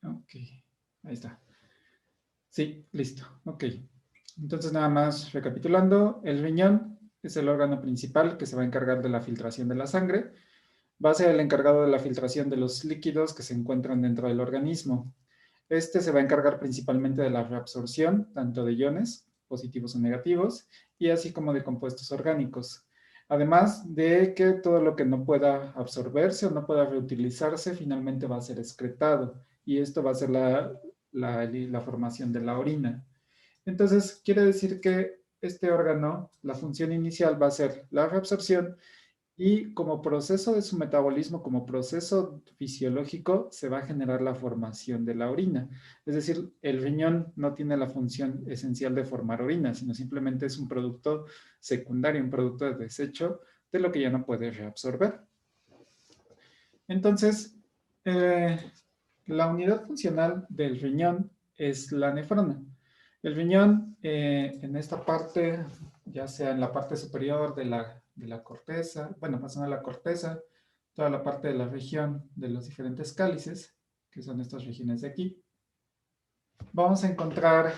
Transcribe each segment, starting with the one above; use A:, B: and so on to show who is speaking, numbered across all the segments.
A: Ok, ahí está. Sí, listo. Ok. Entonces, nada más recapitulando, el riñón es el órgano principal que se va a encargar de la filtración de la sangre. Va a ser el encargado de la filtración de los líquidos que se encuentran dentro del organismo. Este se va a encargar principalmente de la reabsorción, tanto de iones, positivos o negativos, y así como de compuestos orgánicos. Además de que todo lo que no pueda absorberse o no pueda reutilizarse, finalmente va a ser excretado. Y esto va a ser la formación de la orina. Entonces, quiere decir que este órgano, la función inicial va a ser la reabsorción y como proceso de su metabolismo, como proceso fisiológico, se va a generar la formación de la orina. Es decir, el riñón no tiene la función esencial de formar orina, sino simplemente es un producto secundario, un producto de desecho de lo que ya no puede reabsorber. Entonces, eh, la unidad funcional del riñón es la nefrona. El riñón en esta parte, ya sea en la parte superior de la corteza, bueno, pasando a la corteza, toda la parte de la región de los diferentes cálices, que son estas regiones de aquí, vamos a encontrar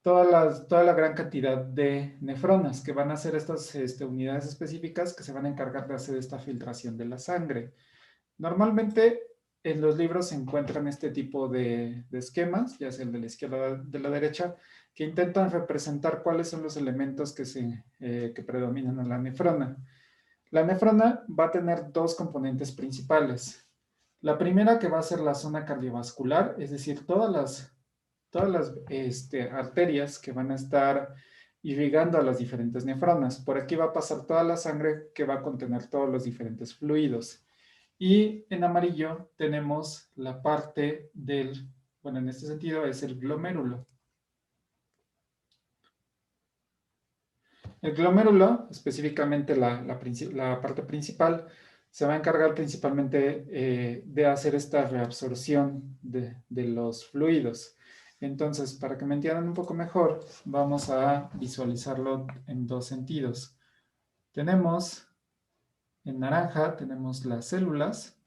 A: toda la gran cantidad de nefronas, que van a ser estas unidades específicas que se van a encargar de hacer esta filtración de la sangre. Normalmente en los libros se encuentran este tipo de esquemas, ya sea el de la izquierda o de la derecha, que intentan representar cuáles son los elementos que predominan en la nefrona. La nefrona va a tener dos componentes principales. La primera que va a ser la zona cardiovascular, es decir, todas las arterias que van a estar irrigando a las diferentes nefronas. Por aquí va a pasar toda la sangre que va a contener todos los diferentes fluidos. Y en amarillo tenemos la parte bueno, en este sentido es el glomérulo. El glomérulo, específicamente la parte principal, se va a encargar principalmente de hacer esta reabsorción de los fluidos. Entonces, para que me entiendan un poco mejor, vamos a visualizarlo en dos sentidos. Tenemos, en naranja, tenemos las células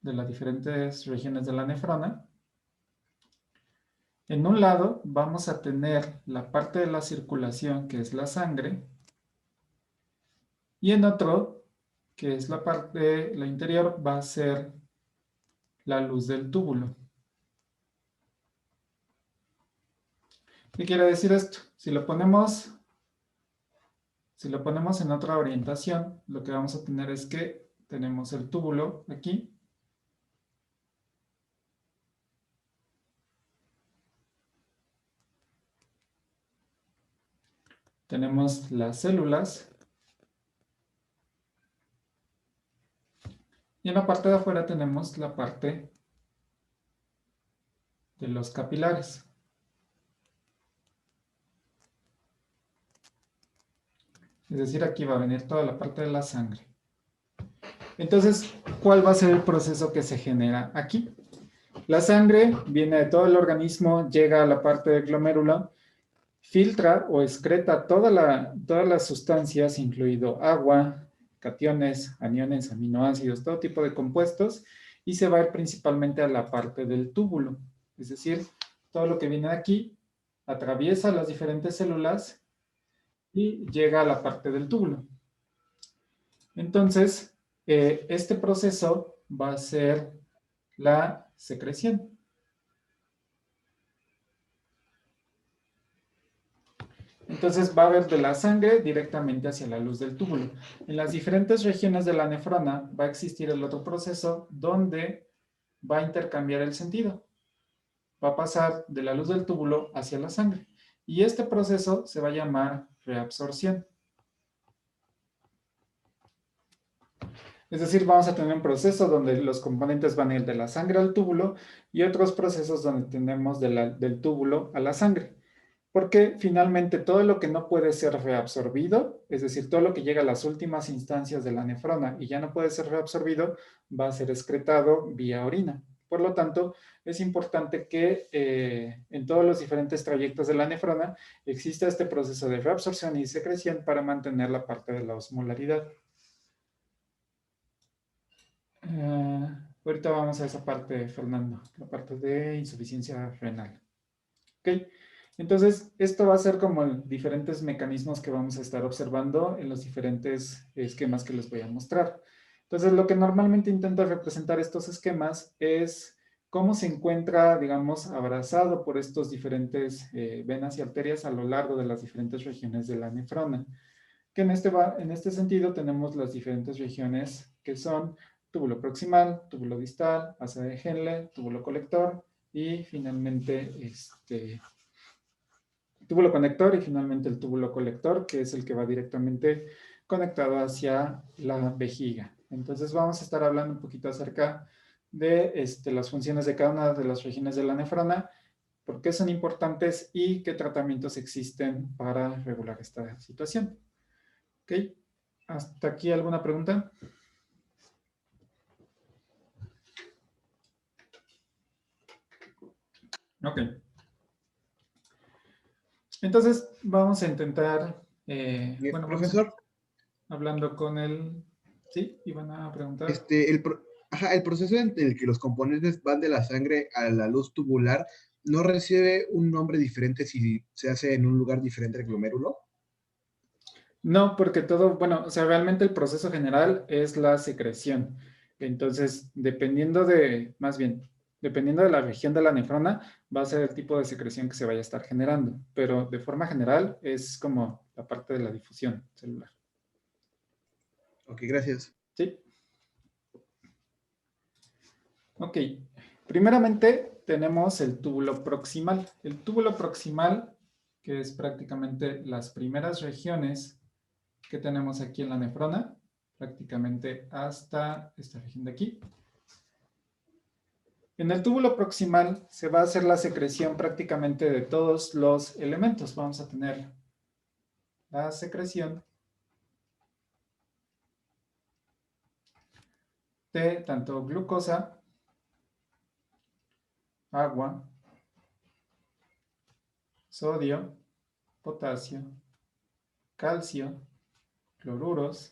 A: de las diferentes regiones de la nefrona. En un lado vamos a tener la parte de la circulación, que es la sangre, y en otro, que es la interior, va a ser la luz del túbulo. ¿Qué quiere decir esto? Si lo ponemos en otra orientación, lo que vamos a tener es que tenemos el túbulo aquí, tenemos las células, y en la parte de afuera tenemos la parte de los capilares. Es decir, aquí va a venir toda la parte de la sangre. Entonces, ¿cuál va a ser el proceso que se genera aquí? La sangre viene de todo el organismo, llega a la parte del glomérulo, filtra o excreta todas las sustancias, incluido agua, cationes, aniones, aminoácidos, todo tipo de compuestos, y se va a ir principalmente a la parte del túbulo. Es decir, todo lo que viene de aquí atraviesa las diferentes células y llega a la parte del túbulo. Entonces, este proceso va a ser la secreción. Entonces va a haber de la sangre directamente hacia la luz del túbulo. En las diferentes regiones de la nefrona va a existir el otro proceso donde va a intercambiar el sentido. Va a pasar de la luz del túbulo hacia la sangre. Y este proceso se va a llamar reabsorción. Es decir, vamos a tener un proceso donde los componentes van a ir de la sangre al túbulo y otros procesos donde tenemos del túbulo a la sangre. Porque finalmente todo lo que no puede ser reabsorbido, es decir, todo lo que llega a las últimas instancias de la nefrona y ya no puede ser reabsorbido, va a ser excretado vía orina. Por lo tanto, es importante que en todos los diferentes trayectos de la nefrona exista este proceso de reabsorción y secreción para mantener la parte de la osmolaridad. Ahorita vamos a esa parte, Fernando, la parte de insuficiencia renal. ¿Ok? Entonces, esto va a ser como diferentes mecanismos que vamos a estar observando en los diferentes esquemas que les voy a mostrar. Entonces, lo que normalmente intenta representar estos esquemas es cómo se encuentra, digamos, abrazado por estos diferentes venas y arterias a lo largo de las diferentes regiones de la nefrona. Que en este sentido tenemos las diferentes regiones que son túbulo proximal, túbulo distal, asa de Henle, túbulo colector y finalmente túbulo conector y finalmente el túbulo colector, que es el que va directamente conectado hacia la vejiga. Entonces vamos a estar hablando un poquito acerca de las funciones de cada una de las regiones de la nefrona, por qué son importantes y qué tratamientos existen para regular esta situación. ¿Ok? ¿Hasta aquí alguna pregunta? Ok. Entonces, vamos a intentar, bueno, vamos
B: Profesor,
A: hablando con el... ¿Sí? ¿Iban a preguntar?
B: el proceso en el que los componentes van de la sangre a la luz tubular no recibe un nombre diferente si se hace en un lugar diferente al glomérulo.
A: No, porque todo, bueno, o sea, realmente el proceso general es la secreción. Entonces, dependiendo de, más bien, dependiendo de la región de la nefrona, va a ser el tipo de secreción que se vaya a estar generando. Pero de forma general es como la parte de la difusión celular.
B: Ok, gracias.
A: ¿Sí? Ok. Primeramente tenemos el túbulo proximal. El túbulo proximal, que es prácticamente las primeras regiones que tenemos aquí en la nefrona, prácticamente hasta esta región de aquí. En el túbulo proximal se va a hacer la secreción prácticamente de todos los elementos. Vamos a tener la secreción de tanto glucosa, agua, sodio, potasio, calcio, cloruros.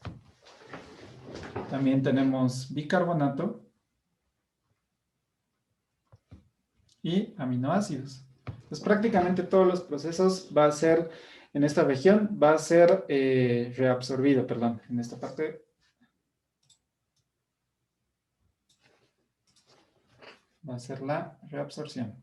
A: También tenemos bicarbonato y aminoácidos. Pues prácticamente todos los procesos va a ser, en esta región, va a ser reabsorbido, perdón, en esta parte va a ser la reabsorción.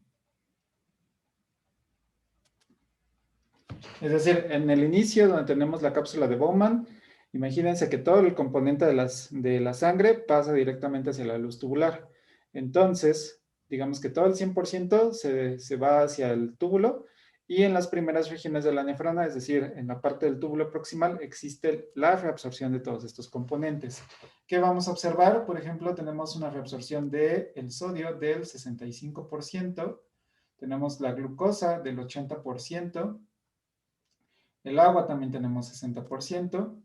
A: Es decir, en el inicio, donde tenemos la cápsula de Bowman, imagínense que todo el componente de la sangre pasa directamente hacia la luz tubular. Entonces, digamos que todo el 100% se va hacia el túbulo y en las primeras regiones de la nefrona, es decir, en la parte del túbulo proximal, existe la reabsorción de todos estos componentes. ¿Qué vamos a observar? Por ejemplo, tenemos una reabsorción del sodio del 65%, tenemos la glucosa del 80%, el agua también tenemos 60%.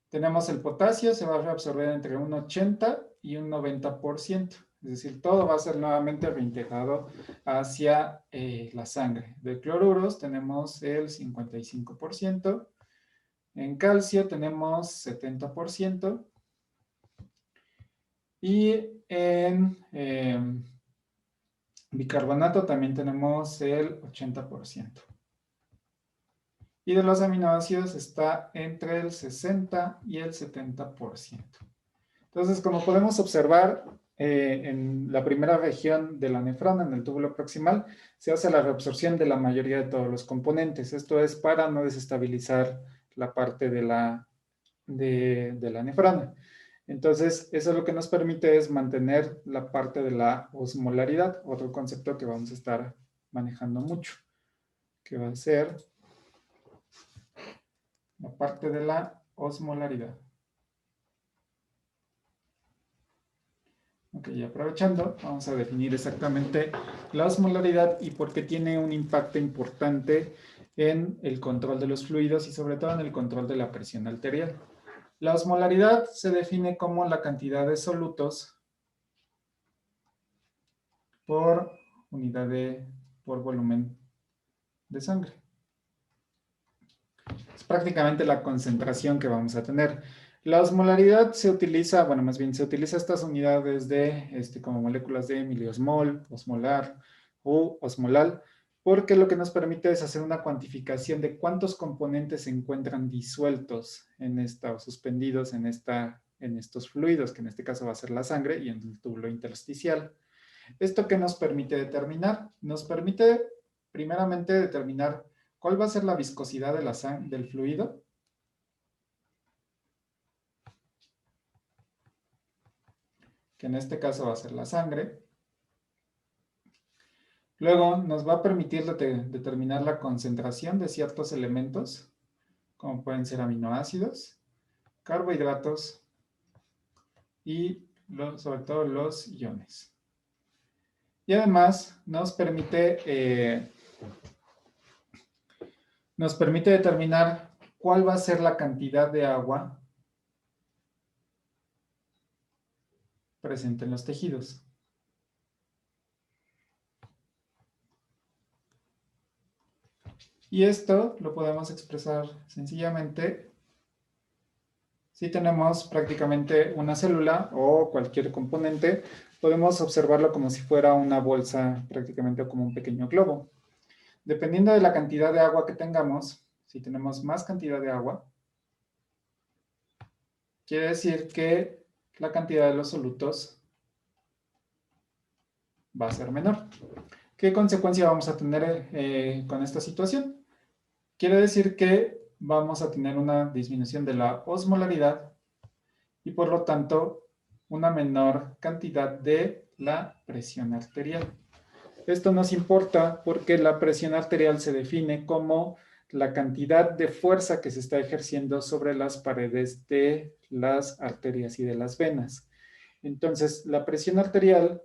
A: Tenemos el potasio, se va a reabsorber entre un 80 y un 90%. Es decir, todo va a ser nuevamente reintegrado hacia la sangre. De cloruros tenemos el 55%. En calcio tenemos 70%. Y en bicarbonato también tenemos el 80%. Y de los aminoácidos está entre el 60 y el 70%. Entonces, como podemos observar, en la primera región de la nefrona, en el túbulo proximal, se hace la reabsorción de la mayoría de todos los componentes. Esto es para no desestabilizar la parte de la nefrona. Entonces, eso lo que nos permite es mantener la parte de la osmolaridad, otro concepto que vamos a estar manejando mucho, que va a ser la parte de la osmolaridad. Ok, aprovechando, vamos a definir exactamente la osmolaridad y por qué tiene un impacto importante en el control de los fluidos y sobre todo en el control de la presión arterial. La osmolaridad se define como la cantidad de solutos por unidad por volumen de sangre. Es prácticamente la concentración que vamos a tener. La osmolaridad se utiliza, bueno, más bien se utiliza estas unidades de, como moléculas de miliosmol, osmolar u osmolal, porque lo que nos permite es hacer una cuantificación de cuántos componentes se encuentran disueltos en esta o suspendidos en estos fluidos, que en este caso va a ser la sangre y en el túbulo intersticial. ¿Esto qué nos permite determinar? Nos permite primeramente determinar cuál va a ser la viscosidad del fluido, que en este caso va a ser la sangre. Luego nos va a permitir determinar la concentración de ciertos elementos, como pueden ser aminoácidos, carbohidratos y sobre todo los iones. Y además nos permite determinar cuál va a ser la cantidad de agua presente en los tejidos. Y esto lo podemos expresar sencillamente si tenemos prácticamente una célula o cualquier componente, podemos observarlo como si fuera una bolsa, prácticamente como un pequeño globo. Dependiendo de la cantidad de agua que tengamos, si tenemos más cantidad de agua, quiere decir que la cantidad de los solutos va a ser menor. ¿Qué consecuencia vamos a tener con esta situación? Quiere decir que vamos a tener una disminución de la osmolaridad y por lo tanto una menor cantidad de la presión arterial. Esto nos importa porque la presión arterial se define como la cantidad de fuerza que se está ejerciendo sobre las paredes de las arterias y de las venas. Entonces, la presión arterial,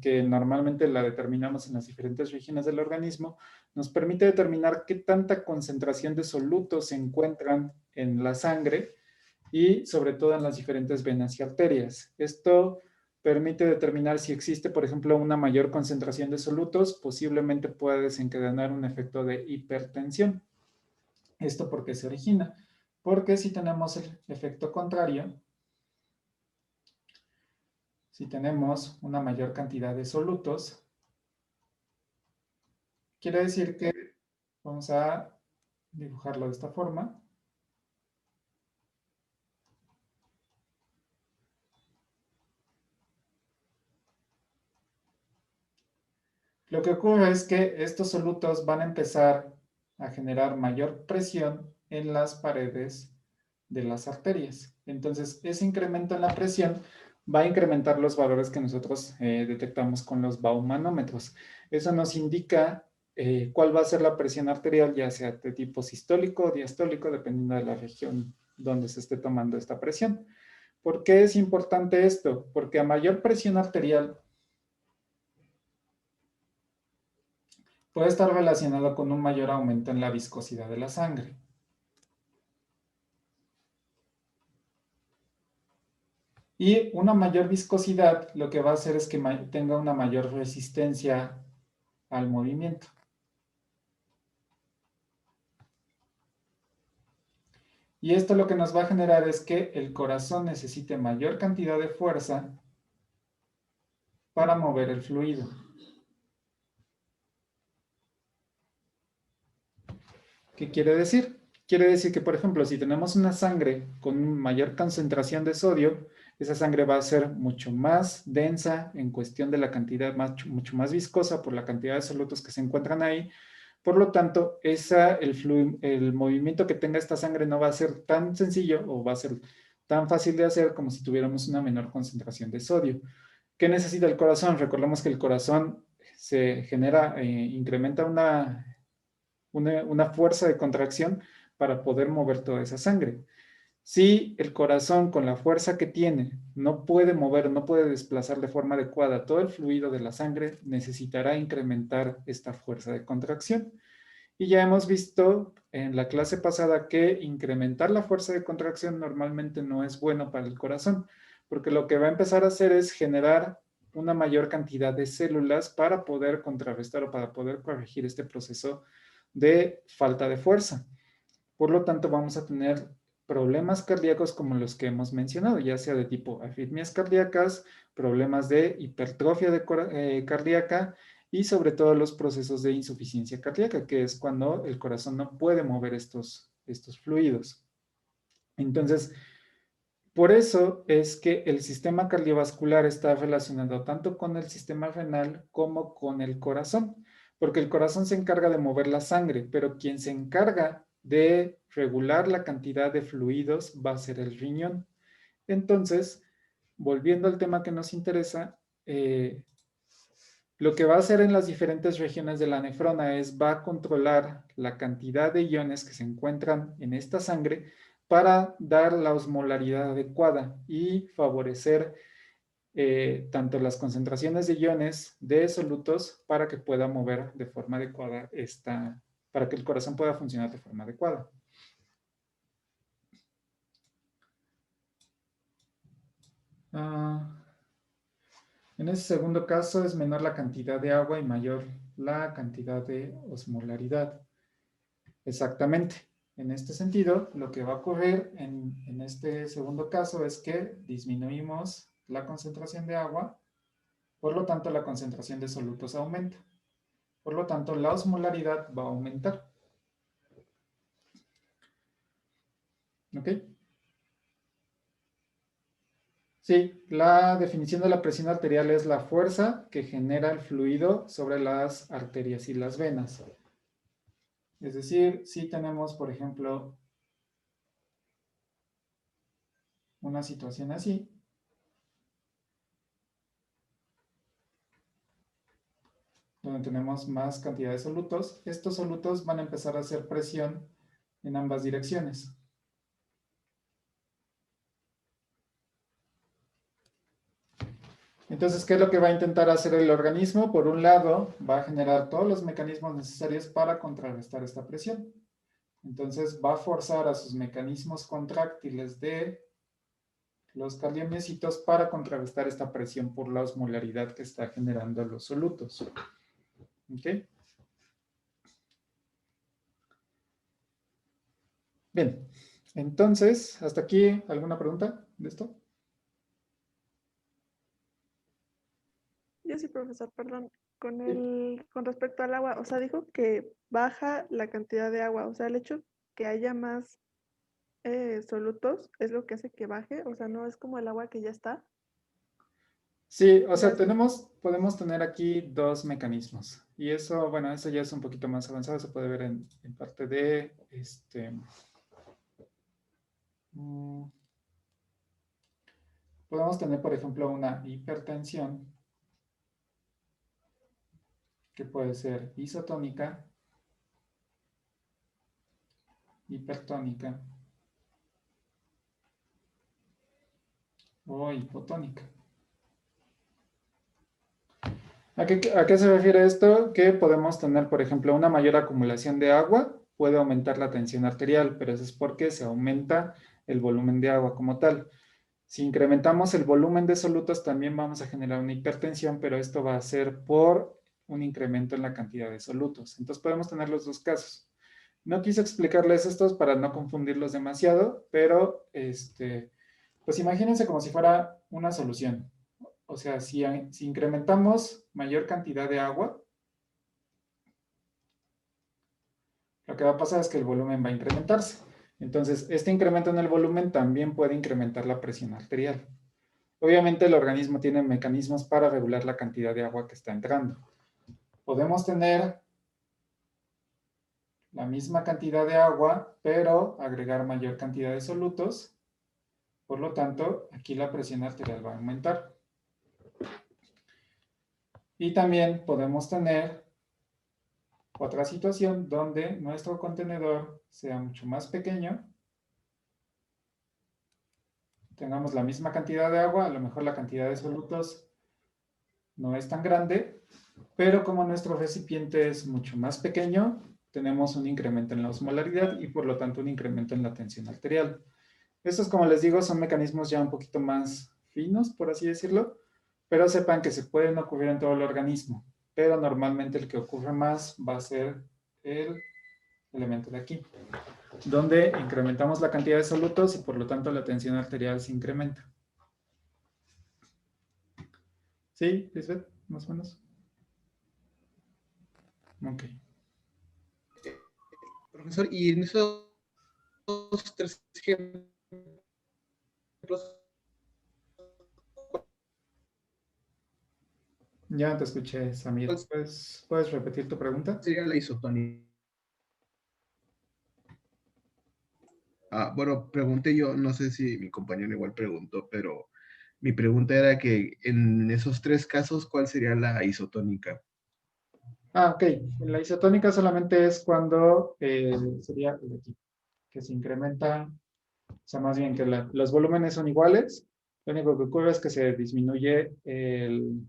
A: que normalmente la determinamos en las diferentes regiones del organismo, nos permite determinar qué tanta concentración de solutos se encuentran en la sangre y sobre todo en las diferentes venas y arterias. Esto permite determinar si existe, por ejemplo, una mayor concentración de solutos, posiblemente pueda desencadenar un efecto de hipertensión. ¿Esto por qué se origina? Porque si tenemos el efecto contrario, si tenemos una mayor cantidad de solutos, quiere decir que vamos a dibujarlo de esta forma. Lo que ocurre es que estos solutos van a empezar a generar mayor presión en las paredes de las arterias. Entonces, ese incremento en la presión va a incrementar los valores que nosotros detectamos con los baumanómetros. Eso nos indica cuál va a ser la presión arterial, ya sea de tipo sistólico o diastólico, dependiendo de la región donde se esté tomando esta presión. ¿Por qué es importante esto? Porque a mayor presión arterial puede estar relacionado con un mayor aumento en la viscosidad de la sangre. Y una mayor viscosidad lo que va a hacer es que tenga una mayor resistencia al movimiento. Y esto lo que nos va a generar es que el corazón necesite mayor cantidad de fuerza para mover el fluido. ¿Qué quiere decir? Quiere decir que, por ejemplo, si tenemos una sangre con mayor concentración de sodio, esa sangre va a ser mucho más densa en cuestión de la cantidad, mucho más viscosa por la cantidad de solutos que se encuentran ahí. Por lo tanto, el movimiento que tenga esta sangre no va a ser tan sencillo o va a ser tan fácil de hacer como si tuviéramos una menor concentración de sodio. ¿Qué necesita el corazón? Recordemos que el corazón se genera, incrementa una fuerza de contracción para poder mover toda esa sangre. Si el corazón con la fuerza que tiene no puede mover, no puede desplazar de forma adecuada todo el fluido de la sangre, necesitará incrementar esta fuerza de contracción. Y ya hemos visto en la clase pasada que incrementar la fuerza de contracción normalmente no es bueno para el corazón, porque lo que va a empezar a hacer es generar una mayor cantidad de células para poder contrarrestar o para poder corregir este proceso de falta de fuerza. Por lo tanto, vamos a tener problemas cardíacos como los que hemos mencionado, ya sea de tipo arritmias cardíacas, problemas de hipertrofia cardíaca y sobre todo los procesos de insuficiencia cardíaca, que es cuando el corazón no puede mover estos fluidos. Entonces, por eso es que el sistema cardiovascular está relacionado tanto con el sistema renal como con el corazón, porque el corazón se encarga de mover la sangre, pero quien se encarga de regular la cantidad de fluidos va a ser el riñón. Entonces, volviendo al tema que nos interesa, lo que va a hacer en las diferentes regiones de la nefrona es va a controlar la cantidad de iones que se encuentran en esta sangre para dar la osmolaridad adecuada y favorecer tanto las concentraciones de iones de solutos para que pueda mover de forma adecuada para que el corazón pueda funcionar de forma adecuada. En ese segundo caso es menor la cantidad de agua y mayor la cantidad de osmolaridad. Exactamente. En este sentido, lo que va a ocurrir en este segundo caso es que disminuimos la concentración de agua, por lo tanto la concentración de solutos aumenta. Por lo tanto, la osmolaridad va a aumentar. ¿Ok? Sí, la definición de la presión arterial es la fuerza que genera el fluido sobre las arterias y las venas. Es decir, si tenemos, por ejemplo, una situación así, donde tenemos más cantidad de solutos, estos solutos van a empezar a hacer presión en ambas direcciones. Entonces, ¿qué es lo que va a intentar hacer el organismo? Por un lado, va a generar todos los mecanismos necesarios para contrarrestar esta presión. Entonces, va a forzar a sus mecanismos contráctiles de los cardiomiocitos para contrarrestar esta presión por la osmolaridad que está generando los solutos. ¿Ok? Bien, entonces, ¿hasta aquí alguna pregunta de esto?
C: Yo sí, profesor, perdón. Con respecto al agua, o sea, dijo que baja la cantidad de agua, o sea, el hecho que haya más solutos es lo que hace que baje, o sea, no es como el agua que ya está.
A: Sí, o sea,
C: Ya es-
A: podemos tener aquí dos mecanismos. Y eso, bueno, eso ya es un poquito más avanzado, se puede ver en parte de podemos tener, por ejemplo, una hipertensión que puede ser isotónica, hipertónica o hipotónica. ¿A qué se refiere esto? Que podemos tener, por ejemplo, una mayor acumulación de agua, puede aumentar la tensión arterial, pero eso es porque se aumenta el volumen de agua como tal. Si incrementamos el volumen de solutos, también vamos a generar una hipertensión, pero esto va a ser por un incremento en la cantidad de solutos. Entonces podemos tener los dos casos. No quise explicarles estos para no confundirlos demasiado, pero pues imagínense como si fuera una solución. O sea, si incrementamos mayor cantidad de agua, lo que va a pasar es que el volumen va a incrementarse. Entonces, este incremento en el volumen también puede incrementar la presión arterial. Obviamente, el organismo tiene mecanismos para regular la cantidad de agua que está entrando. Podemos tener la misma cantidad de agua, pero agregar mayor cantidad de solutos. Por lo tanto, aquí la presión arterial va a aumentar. Y también podemos tener otra situación donde nuestro contenedor sea mucho más pequeño, tengamos la misma cantidad de agua, a lo mejor la cantidad de solutos no es tan grande, pero como nuestro recipiente es mucho más pequeño, tenemos un incremento en la osmolaridad y por lo tanto un incremento en la tensión arterial. Estos, como les digo, son mecanismos ya un poquito más finos, por así decirlo, pero sepan que se pueden ocurrir en todo el organismo, pero normalmente el que ocurre más va a ser el elemento de aquí. donde incrementamos la cantidad de solutos y por lo tanto la tensión arterial se incrementa. ¿Sí, Lisbeth? Más o menos. Ok.
B: Profesor, y en esos tres ejemplos,
A: Ya te escuché, Samir.
B: ¿cuál
A: ¿Puedes repetir tu pregunta?
B: sería la isotónica? Bueno, pregunté yo, no sé si mi compañero igual preguntó, pero mi pregunta era que en esos tres casos, ¿cuál sería la isotónica?
A: Ok. La isotónica solamente es cuando sería el aquí, que se incrementa, o sea, más bien que los volúmenes son iguales. Lo único que ocurre es que se disminuye el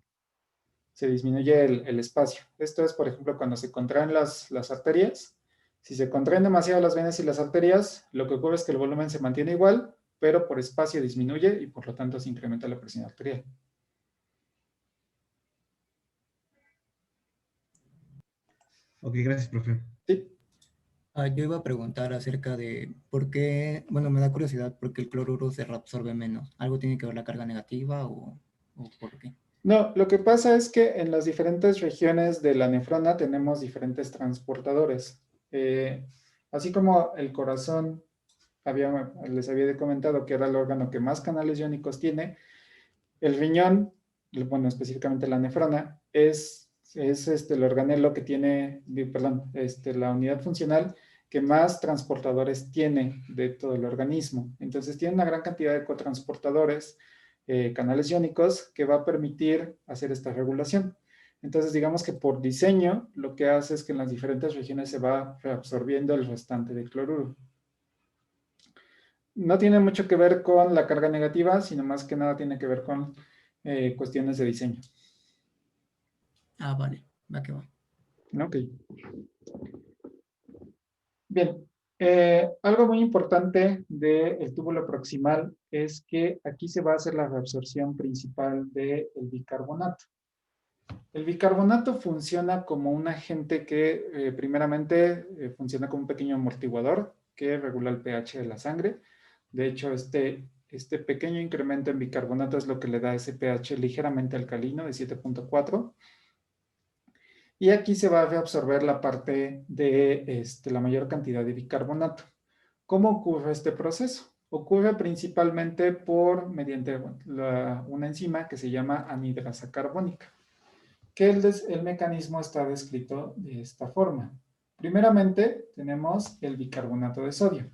A: espacio. Esto es, por ejemplo, cuando se contraen las arterias. Si se contraen demasiado las venas y las arterias, lo que ocurre es que el volumen se mantiene igual, pero por espacio disminuye y por lo tanto se incrementa la presión arterial.
B: Ok, gracias, profe.
A: Sí.
D: Yo iba a preguntar acerca de por qué, bueno, me da curiosidad por qué el cloruro se reabsorbe menos. ¿Algo tiene que ver la carga negativa o por qué?
A: No, lo que pasa es que en las diferentes regiones de la nefrona tenemos diferentes transportadores. Así como el corazón, les había comentado que era el órgano que más canales iónicos tiene, el riñón, bueno, específicamente la nefrona, es el organelo que tiene, perdón, la unidad funcional que más transportadores tiene de todo el organismo. Entonces tiene una gran cantidad de cotransportadores, canales iónicos, que va a permitir hacer esta regulación. Entonces, digamos que por diseño, lo que hace es que en las diferentes regiones se va reabsorbiendo el restante de cloruro. No tiene mucho que ver con la carga negativa, sino más que nada tiene que ver con cuestiones de diseño.
D: Vale, va que va.
A: Ok. Bien. Algo muy importante del túbulo proximal es que aquí se va a hacer la reabsorción principal del bicarbonato. El bicarbonato funciona como un agente que primeramente funciona como un pequeño amortiguador que regula el pH de la sangre. De hecho, este pequeño incremento en bicarbonato es lo que le da ese pH ligeramente alcalino de 7.4. Y aquí se va a reabsorber la parte de la mayor cantidad de bicarbonato. ¿Cómo ocurre este proceso? Ocurre principalmente mediante una enzima que se llama anidrasa carbónica, que el mecanismo está descrito de esta forma. Primeramente, tenemos el bicarbonato de sodio.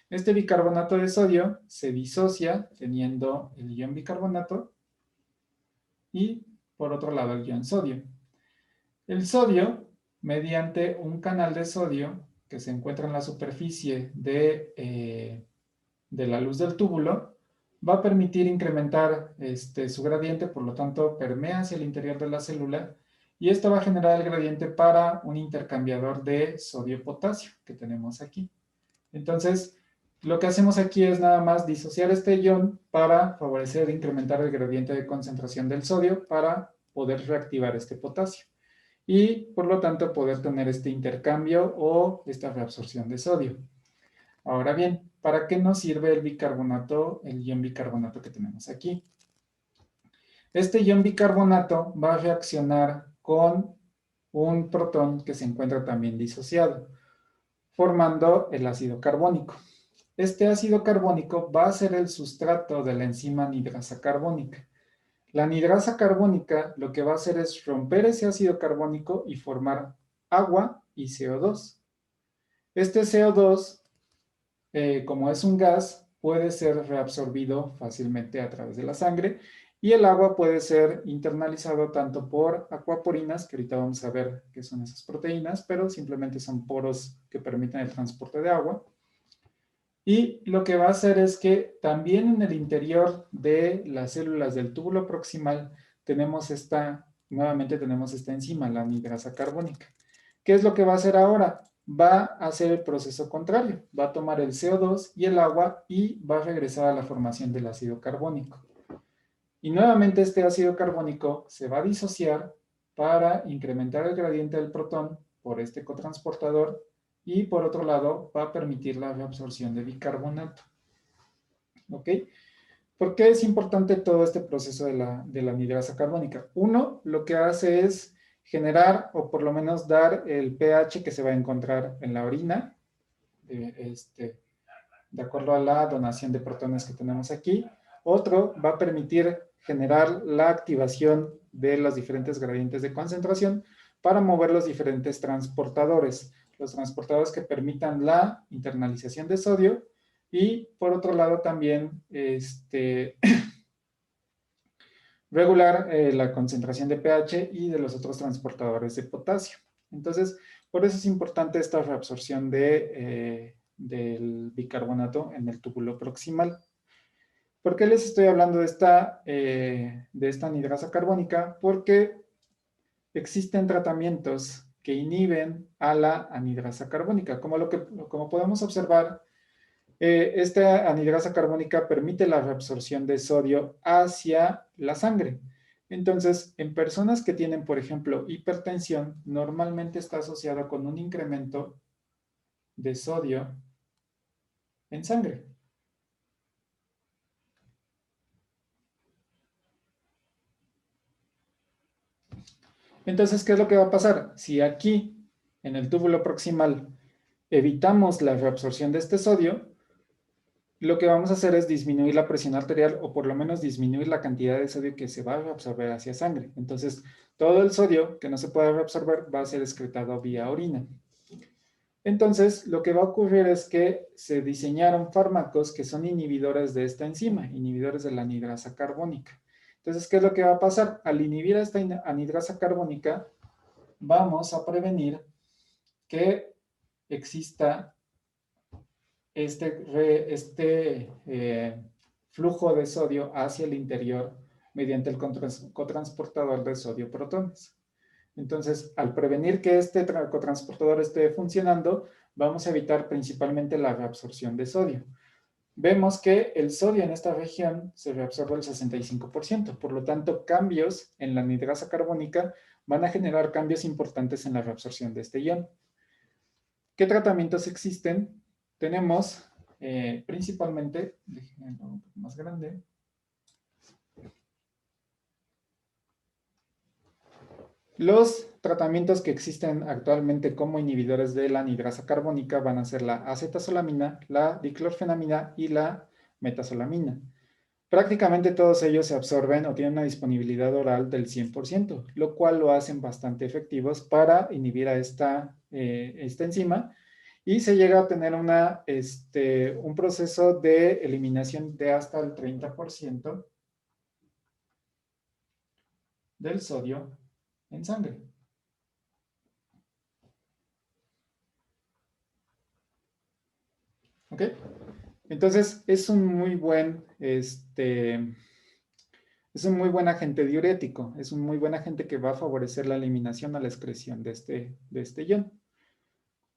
A: Este bicarbonato de sodio se disocia teniendo el ion bicarbonato y, por otro lado, el ion sodio. El sodio, mediante un canal de sodio que se encuentra en la superficie de la luz del túbulo, va a permitir incrementar su gradiente, por lo tanto permea hacia el interior de la célula y esto va a generar el gradiente para un intercambiador de sodio-potasio que tenemos aquí. Entonces, lo que hacemos aquí es nada más disociar este ion para favorecer e incrementar el gradiente de concentración del sodio para poder reactivar este potasio y por lo tanto poder tener este intercambio o esta reabsorción de sodio. Ahora bien, ¿para qué nos sirve el bicarbonato, el ion bicarbonato que tenemos aquí? Este ion bicarbonato va a reaccionar con un protón que se encuentra también disociado, formando el ácido carbónico. Este ácido carbónico va a ser el sustrato de la enzima anidrasa carbónica. La anidrasa carbónica lo que va a hacer es romper ese ácido carbónico y formar agua y CO2. Este CO2, como es un gas, puede ser reabsorbido fácilmente a través de la sangre y el agua puede ser internalizado tanto por acuaporinas, que ahorita vamos a ver qué son esas proteínas, pero simplemente son poros que permiten el transporte de agua. Y lo que va a hacer es que también en el interior de las células del túbulo proximal nuevamente tenemos esta enzima, la anidrasa carbónica. ¿Qué es lo que va a hacer ahora? Va a hacer el proceso contrario. Va a tomar el CO2 y el agua y va a regresar a la formación del ácido carbónico. Y nuevamente este ácido carbónico se va a disociar para incrementar el gradiente del protón por este cotransportador y por otro lado va a permitir la reabsorción de bicarbonato. ¿Ok? ¿Por qué es importante todo este proceso de la anhidrasa carbónica? Uno, lo que hace es generar o por lo menos dar el pH que se va a encontrar en la orina, de acuerdo a la donación de protones que tenemos aquí. Otro, va a permitir generar la activación de los diferentes gradientes de concentración para mover los diferentes transportadores. Los transportadores que permitan la internalización de sodio y por otro lado también regular la concentración de pH y de los otros transportadores de potasio. Entonces, por eso es importante esta reabsorción del bicarbonato en el túbulo proximal. ¿Por qué les estoy hablando de esta anhidrasa carbónica? Porque existen tratamientos que inhiben a la anhidrasa carbónica. Como podemos observar, esta anhidrasa carbónica permite la reabsorción de sodio hacia la sangre. Entonces, en personas que tienen, por ejemplo, hipertensión, normalmente está asociado con un incremento de sodio en sangre. Entonces, ¿qué es lo que va a pasar? Si aquí, en el túbulo proximal, evitamos la reabsorción de este sodio, lo que vamos a hacer es disminuir la presión arterial o por lo menos disminuir la cantidad de sodio que se va a reabsorber hacia sangre. Entonces, todo el sodio que no se puede reabsorber va a ser excretado vía orina. Entonces, lo que va a ocurrir es que se diseñaron fármacos que son inhibidores de esta enzima, inhibidores de la anhidrasa carbónica. Entonces, ¿qué es lo que va a pasar? Al inhibir a esta anhidrasa carbónica, vamos a prevenir que exista flujo de sodio hacia el interior mediante el cotransportador de sodio-protones. Entonces, al prevenir que este cotransportador esté funcionando, vamos a evitar principalmente la reabsorción de sodio. Vemos que el sodio en esta región se reabsorbe el 65%, por lo tanto, cambios en la anhidrasa carbónica van a generar cambios importantes en la reabsorción de este ion. ¿Qué tratamientos existen? Tenemos principalmente, déjenme un poco más grande. Los tratamientos que existen actualmente como inhibidores de la anhidrasa carbónica van a ser la acetazolamina, la diclorfenamina y la metazolamina. Prácticamente todos ellos se absorben o tienen una disponibilidad oral del 100%, lo cual lo hacen bastante efectivos para inhibir a esta enzima y se llega a tener un proceso de eliminación de hasta el 30% del sodio en sangre. ¿Ok? Entonces, es un muy buen agente diurético, es un muy buen agente que va a favorecer la eliminación o la excreción de este ion.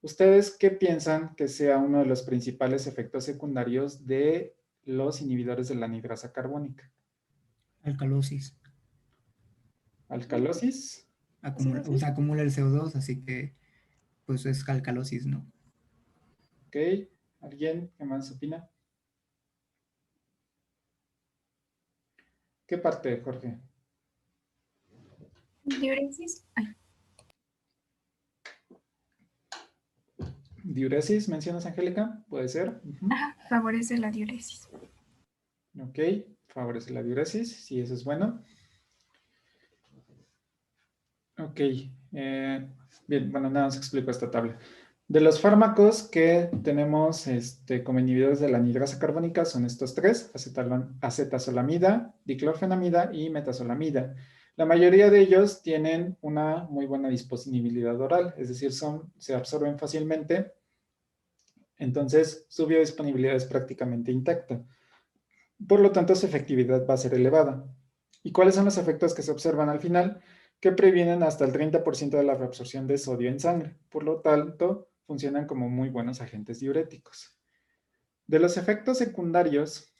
A: ¿Ustedes qué piensan que sea uno de los principales efectos secundarios de los inhibidores de la anhidrasa carbónica?
D: Alcalosis.
A: ¿Alcalosis?
D: O sea, acumula el CO2, así que pues es alcalosis, ¿no?
A: Ok. ¿Alguien qué más opina? ¿Qué parte, Jorge?
E: Diuresis. Ay,
A: ¿Diuresis mencionas, Angélica? ¿Puede ser?
E: favorece la diuresis.
A: Ok, favorece la diuresis, sí, eso es bueno. Ok, bien, bueno, nada más explico esta tabla. De los fármacos que tenemos como inhibidores de la anhidrasa carbónica son estos tres: acetazolamida, diclorfenamida y metazolamida. La mayoría de ellos tienen una muy buena disponibilidad oral, es decir, se absorben fácilmente, entonces su biodisponibilidad es prácticamente intacta. Por lo tanto, su efectividad va a ser elevada. ¿Y cuáles son los efectos que se observan al final? Que previenen hasta el 30% de la reabsorción de sodio en sangre. Por lo tanto, funcionan como muy buenos agentes diuréticos. De los efectos secundarios,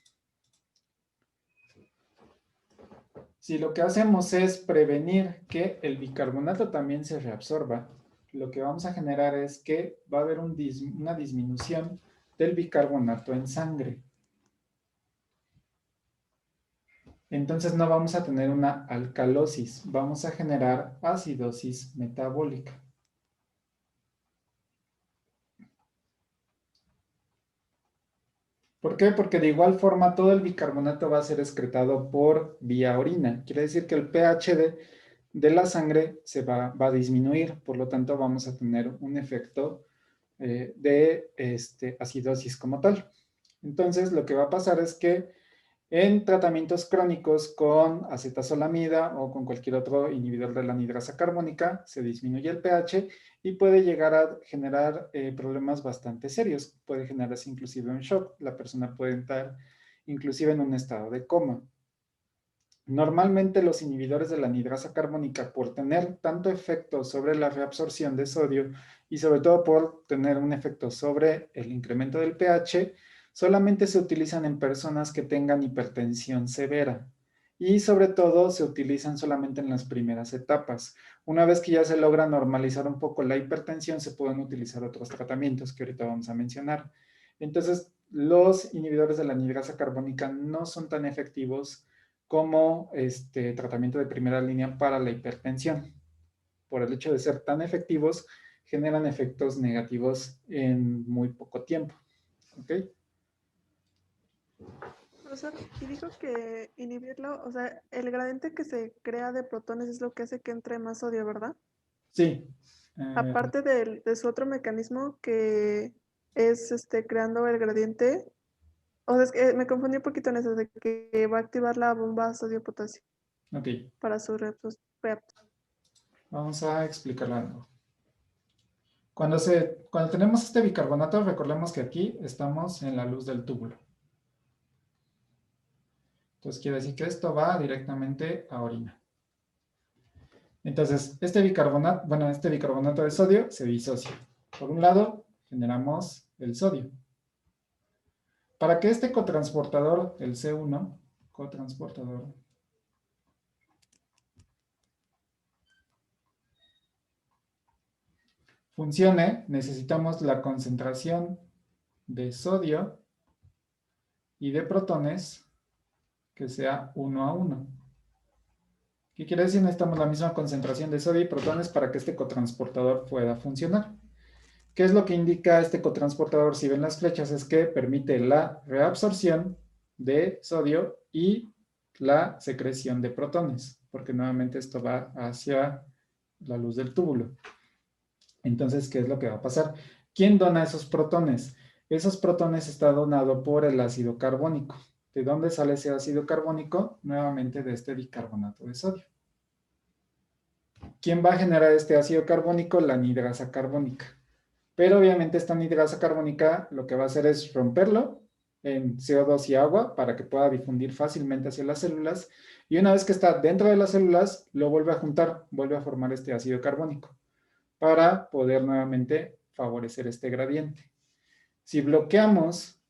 A: si lo que hacemos es prevenir que el bicarbonato también se reabsorba, lo que vamos a generar es que va a haber una disminución del bicarbonato en sangre. Entonces no vamos a tener una alcalosis, vamos a generar acidosis metabólica. ¿Por qué? Porque de igual forma todo el bicarbonato va a ser excretado por vía orina. Quiere decir que el pH de la sangre va a disminuir, por lo tanto vamos a tener un efecto de acidosis como tal. Entonces lo que va a pasar es que en tratamientos crónicos con acetazolamida o con cualquier otro inhibidor de la anhidrasa carbónica, se disminuye el pH y puede llegar a generar problemas bastante serios. Puede generarse inclusive un shock. La persona puede entrar inclusive en un estado de coma. Normalmente los inhibidores de la anhidrasa carbónica, por tener tanto efecto sobre la reabsorción de sodio y sobre todo por tener un efecto sobre el incremento del pH, solamente se utilizan en personas que tengan hipertensión severa y sobre todo se utilizan solamente en las primeras etapas. Una vez que ya se logra normalizar un poco la hipertensión, se pueden utilizar otros tratamientos que ahorita vamos a mencionar. Entonces, los inhibidores de la anhidrasa carbónica no son tan efectivos como tratamiento de primera línea para la hipertensión. Por el hecho de ser tan efectivos, generan efectos negativos en muy poco tiempo. ¿Ok?
C: Profesor, y dijo que inhibirlo, o sea, el gradiente que se crea de protones es lo que hace que entre más sodio, ¿verdad?
A: Sí.
C: Aparte de su otro mecanismo que es creando el gradiente, o sea, es que me confundí un poquito en eso de que va a activar la bomba sodio-potasio
A: Ok,
C: para su reabsorción.
A: vamos a explicarlo algo. Cuando tenemos este bicarbonato, recordemos que aquí estamos en la luz del túbulo. Entonces quiere decir que esto va directamente a orina. Entonces, este bicarbonato de sodio se disocia. Por un lado, generamos el sodio. Para que este cotransportador, el C1, cotransportador, funcione, necesitamos la concentración de sodio y de protones que sea 1 a 1. ¿Qué quiere decir? Necesitamos la misma concentración de sodio y protones para que este cotransportador pueda funcionar. ¿Qué es lo que indica este cotransportador? Si ven las flechas, es que permite la reabsorción de sodio y la secreción de protones, porque nuevamente esto va hacia la luz del túbulo. Entonces, ¿qué es lo que va a pasar? ¿Quién dona esos protones? Esos protones está donado por el ácido carbónico. ¿De dónde sale ese ácido carbónico? Nuevamente de este bicarbonato de sodio. ¿Quién va a generar este ácido carbónico? La anhidrasa carbónica. Pero obviamente esta anhidrasa carbónica lo que va a hacer es romperlo en CO2 y agua para que pueda difundir fácilmente hacia las células. Y una vez que está dentro de las células, lo vuelve a juntar, vuelve a formar este ácido carbónico para poder nuevamente favorecer este gradiente. Si bloqueamos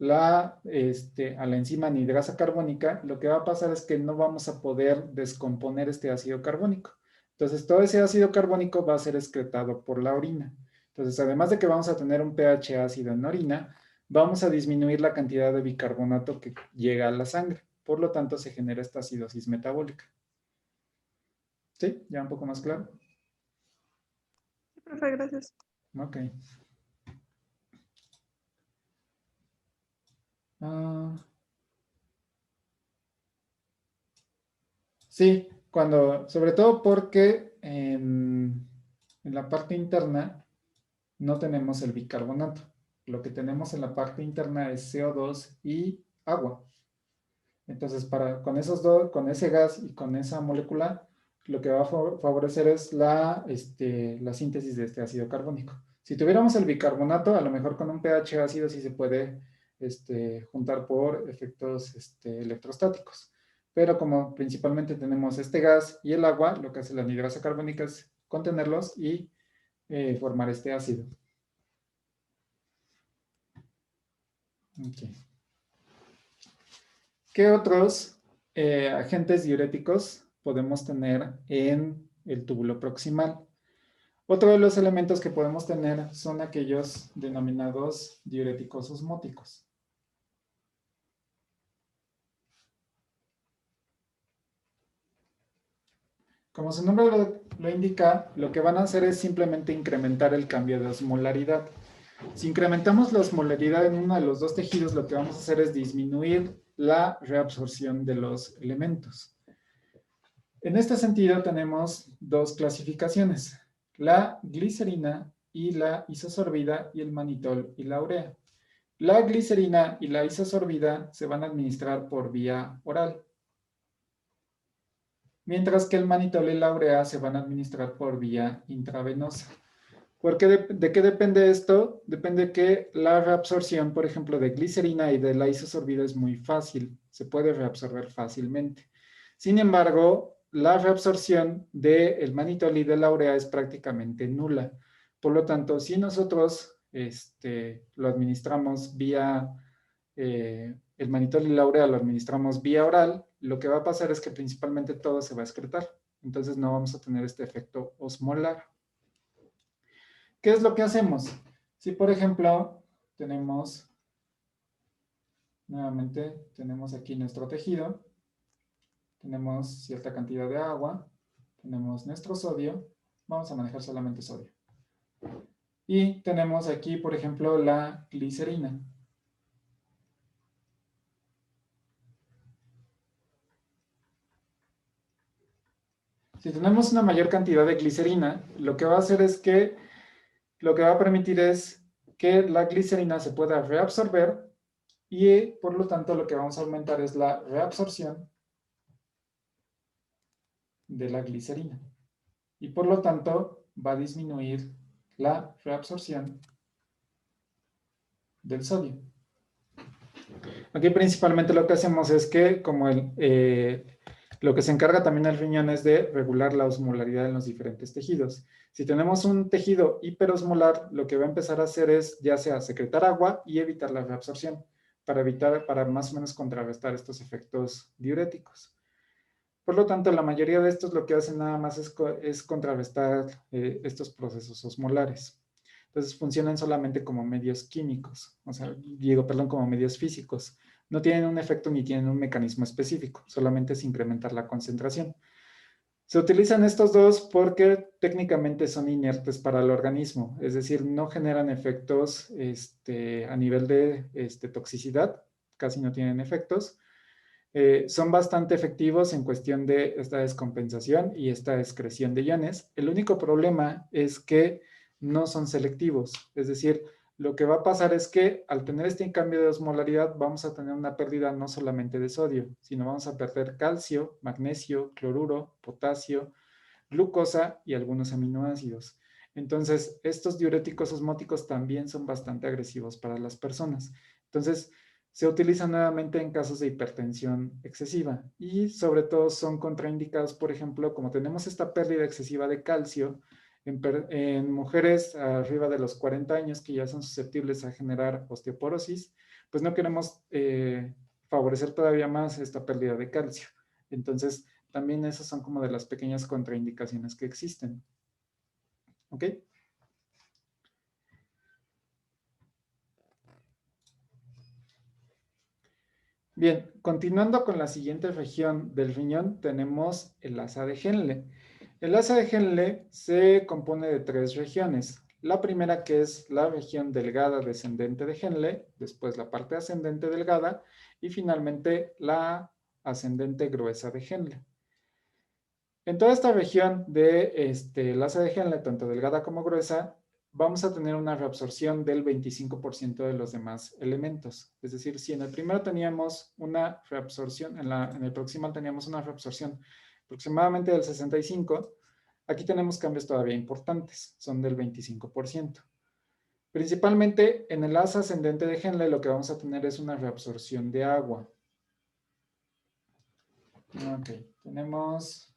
A: a la enzima anhidrasa carbónica, lo que va a pasar es que no vamos a poder descomponer este ácido carbónico. Entonces, todo ese ácido carbónico va a ser excretado por la orina. Entonces, además de que vamos a tener un pH ácido en orina, vamos a disminuir la cantidad de bicarbonato que llega a la sangre. Por lo tanto, se genera esta acidosis metabólica. ¿Sí? ¿Ya un poco más claro?
C: Sí, profe, gracias.
A: Ok. Sí, sobre todo porque en la parte interna no tenemos el bicarbonato. Lo que tenemos en la parte interna es CO2 y agua. Entonces, con esos dos, con ese gas y con esa molécula, lo que va a favorecer es la síntesis de este ácido carbónico. Si tuviéramos el bicarbonato, a lo mejor con un pH ácido sí se puede juntar por efectos electrostáticos. Pero como principalmente tenemos este gas y el agua, lo que hace la anhidrasa carbónica es contenerlos y formar este ácido. Okay. ¿Qué otros agentes diuréticos podemos tener en el túbulo proximal? Otro de los elementos que podemos tener son aquellos denominados diuréticos osmóticos. Como su nombre lo indica, lo que van a hacer es simplemente incrementar el cambio de osmolaridad. Si incrementamos la osmolaridad en uno de los dos tejidos, lo que vamos a hacer es disminuir la reabsorción de los elementos. En este sentido, tenemos dos clasificaciones, la glicerina y la isosorbida y el manitol y la urea. La glicerina y la isosorbida se van a administrar por vía oral, mientras que el manitol y la urea se van a administrar por vía intravenosa. ¿De qué depende esto? Depende que la reabsorción, por ejemplo, de glicerina y de la isosorbida es muy fácil, se puede reabsorber fácilmente. Sin embargo, la reabsorción del manitol y de la urea es prácticamente nula. Por lo tanto, si nosotros lo administramos vía, el manitol y la urea lo administramos vía oral, lo que va a pasar es que principalmente todo se va a excretar. Entonces no vamos a tener este efecto osmolar. ¿Qué es lo que hacemos? Si, por ejemplo, nuevamente, tenemos aquí nuestro tejido, tenemos cierta cantidad de agua, tenemos nuestro sodio, vamos a manejar solamente sodio. Y tenemos aquí, por ejemplo, la glicerina. Si tenemos una mayor cantidad de glicerina, lo que va a hacer es que, lo que va a permitir es que la glicerina se pueda reabsorber y por lo tanto lo que vamos a aumentar es la reabsorción de la glicerina. Y por lo tanto va a disminuir la reabsorción del sodio. Aquí principalmente lo que hacemos es que como lo que se encarga también el riñón es de regular la osmolaridad en los diferentes tejidos. Si tenemos un tejido hiperosmolar, lo que va a empezar a hacer es ya sea secretar agua y evitar la reabsorción para más o menos contrarrestar estos efectos diuréticos. Por lo tanto, la mayoría de estos lo que hacen nada más es contrarrestar estos procesos osmolares. Entonces funcionan solamente como medios químicos, como medios físicos. No tienen un efecto ni tienen un mecanismo específico, solamente es incrementar la concentración. Se utilizan estos dos porque técnicamente son inertes para el organismo, es decir, no generan efectos a nivel de toxicidad, casi no tienen efectos. Son bastante efectivos en cuestión de esta descompensación y esta excreción de iones. El único problema es que no son selectivos, es decir, lo que va a pasar es que al tener este cambio de osmolaridad vamos a tener una pérdida no solamente de sodio, sino vamos a perder calcio, magnesio, cloruro, potasio, glucosa y algunos aminoácidos. Entonces, estos diuréticos osmóticos también son bastante agresivos para las personas. Entonces, se utilizan nuevamente en casos de hipertensión excesiva y sobre todo son contraindicados, por ejemplo, como tenemos esta pérdida excesiva de calcio en mujeres arriba de los 40 años que ya son susceptibles a generar osteoporosis, pues no queremos favorecer todavía más esta pérdida de calcio. Entonces, también esas son como de las pequeñas contraindicaciones que existen. ¿Ok? Bien, continuando con la siguiente región del riñón, tenemos el asa de Henle. El asa de Henle se compone de tres regiones. La primera que es la región delgada descendente de Henle, después la parte ascendente delgada y finalmente la ascendente gruesa de Henle. En toda esta región de el asa de Henle, tanto delgada como gruesa, vamos a tener una reabsorción del 25% de los demás elementos. Es decir, si en el primero teníamos una reabsorción, en el proximal teníamos una reabsorción aproximadamente del 65%, aquí tenemos cambios todavía importantes, son del 25%. Principalmente en el asa ascendente de Henle lo que vamos a tener es una reabsorción de agua. Ok, tenemos...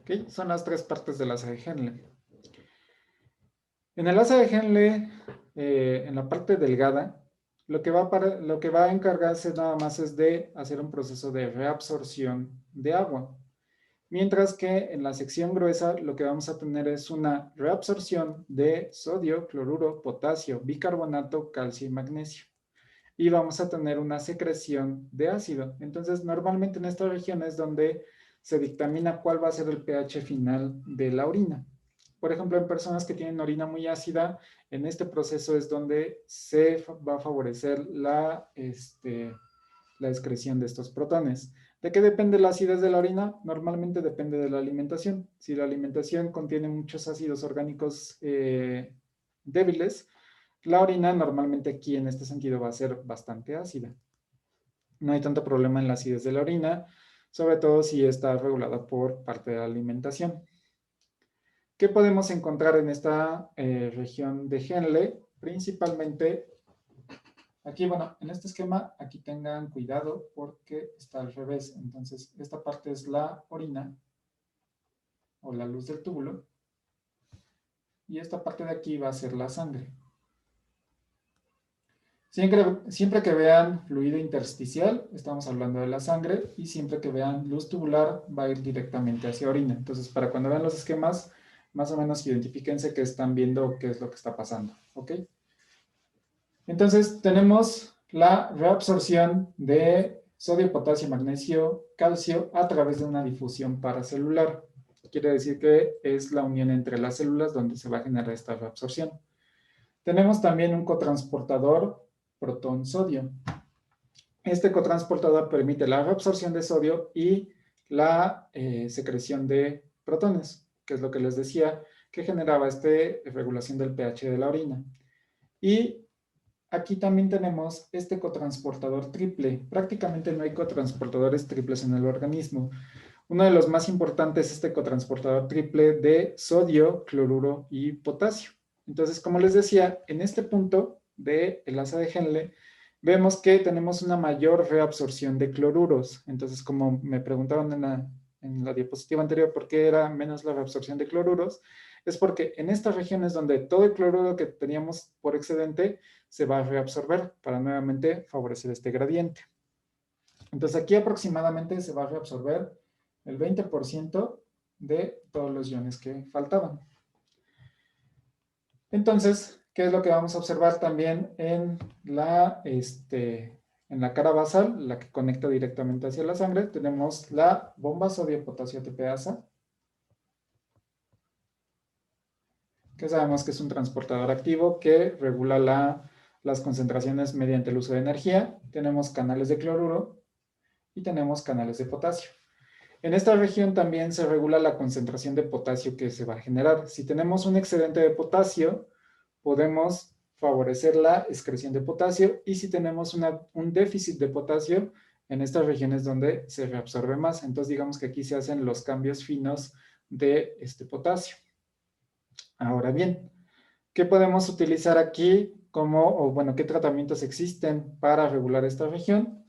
A: ¿Ok? Son las tres partes del asa de Henle. En el asa de Henle, en la parte delgada, lo que va a encargarse nada más es de hacer un proceso de reabsorción de agua. Mientras que en la sección gruesa lo que vamos a tener es una reabsorción de sodio, cloruro, potasio, bicarbonato, calcio y magnesio. Y vamos a tener una secreción de ácido. Entonces, normalmente en esta región es donde se dictamina cuál va a ser el pH final de la orina. Por ejemplo, en personas que tienen orina muy ácida, en este proceso es donde se va a favorecer la excreción de estos protones. ¿De qué depende la acidez de la orina? Normalmente depende de la alimentación. Si la alimentación contiene muchos ácidos orgánicos débiles, la orina normalmente aquí en este sentido va a ser bastante ácida. No hay tanto problema en la acidez de la orina, sobre todo si está regulada por parte de la alimentación. ¿Qué podemos encontrar en esta región de Henle? Principalmente, aquí, bueno, en este esquema, aquí tengan cuidado porque está al revés. Entonces, esta parte es la orina o la luz del túbulo. Y esta parte de aquí va a ser la sangre. Siempre que vean fluido intersticial, estamos hablando de la sangre, y siempre que vean luz tubular, va a ir directamente hacia orina. Entonces, para cuando vean los esquemas, más o menos identifíquense que están viendo qué es lo que está pasando, ¿ok? Entonces, tenemos la reabsorción de sodio, potasio, magnesio, calcio a través de una difusión paracelular. Quiere decir que es la unión entre las células donde se va a generar esta reabsorción. Tenemos también un cotransportador protón-sodio. Este cotransportador permite la reabsorción de sodio y la secreción de protones, que es lo que les decía, que generaba esta regulación del pH de la orina. Y aquí también tenemos este cotransportador triple. Prácticamente no hay cotransportadores triples en el organismo. Uno de los más importantes es este cotransportador triple de sodio, cloruro y potasio. Entonces, como les decía, en este punto del asa de Henle, vemos que tenemos una mayor reabsorción de cloruros. Entonces, como me preguntaron en la diapositiva anterior por qué era menos la reabsorción de cloruros, es porque en estas regiones donde todo el cloruro que teníamos por excedente se va a reabsorber para nuevamente favorecer este gradiente. Entonces, aquí aproximadamente se va a reabsorber el 20% de todos los iones que faltaban. Entonces, ¿qué es lo que vamos a observar también en la cara basal, la que conecta directamente hacia la sangre? Tenemos la bomba sodio-potasio ATPasa, que sabemos que es un transportador activo que regula las concentraciones mediante el uso de energía. Tenemos canales de cloruro y tenemos canales de potasio. En esta región también se regula la concentración de potasio que se va a generar. Si tenemos un excedente de potasio, podemos favorecer la excreción de potasio, y si tenemos un déficit de potasio, en estas regiones donde se reabsorbe más. Entonces, digamos que aquí se hacen los cambios finos de este potasio. Ahora bien, ¿qué podemos utilizar aquí qué tratamientos existen para regular esta región?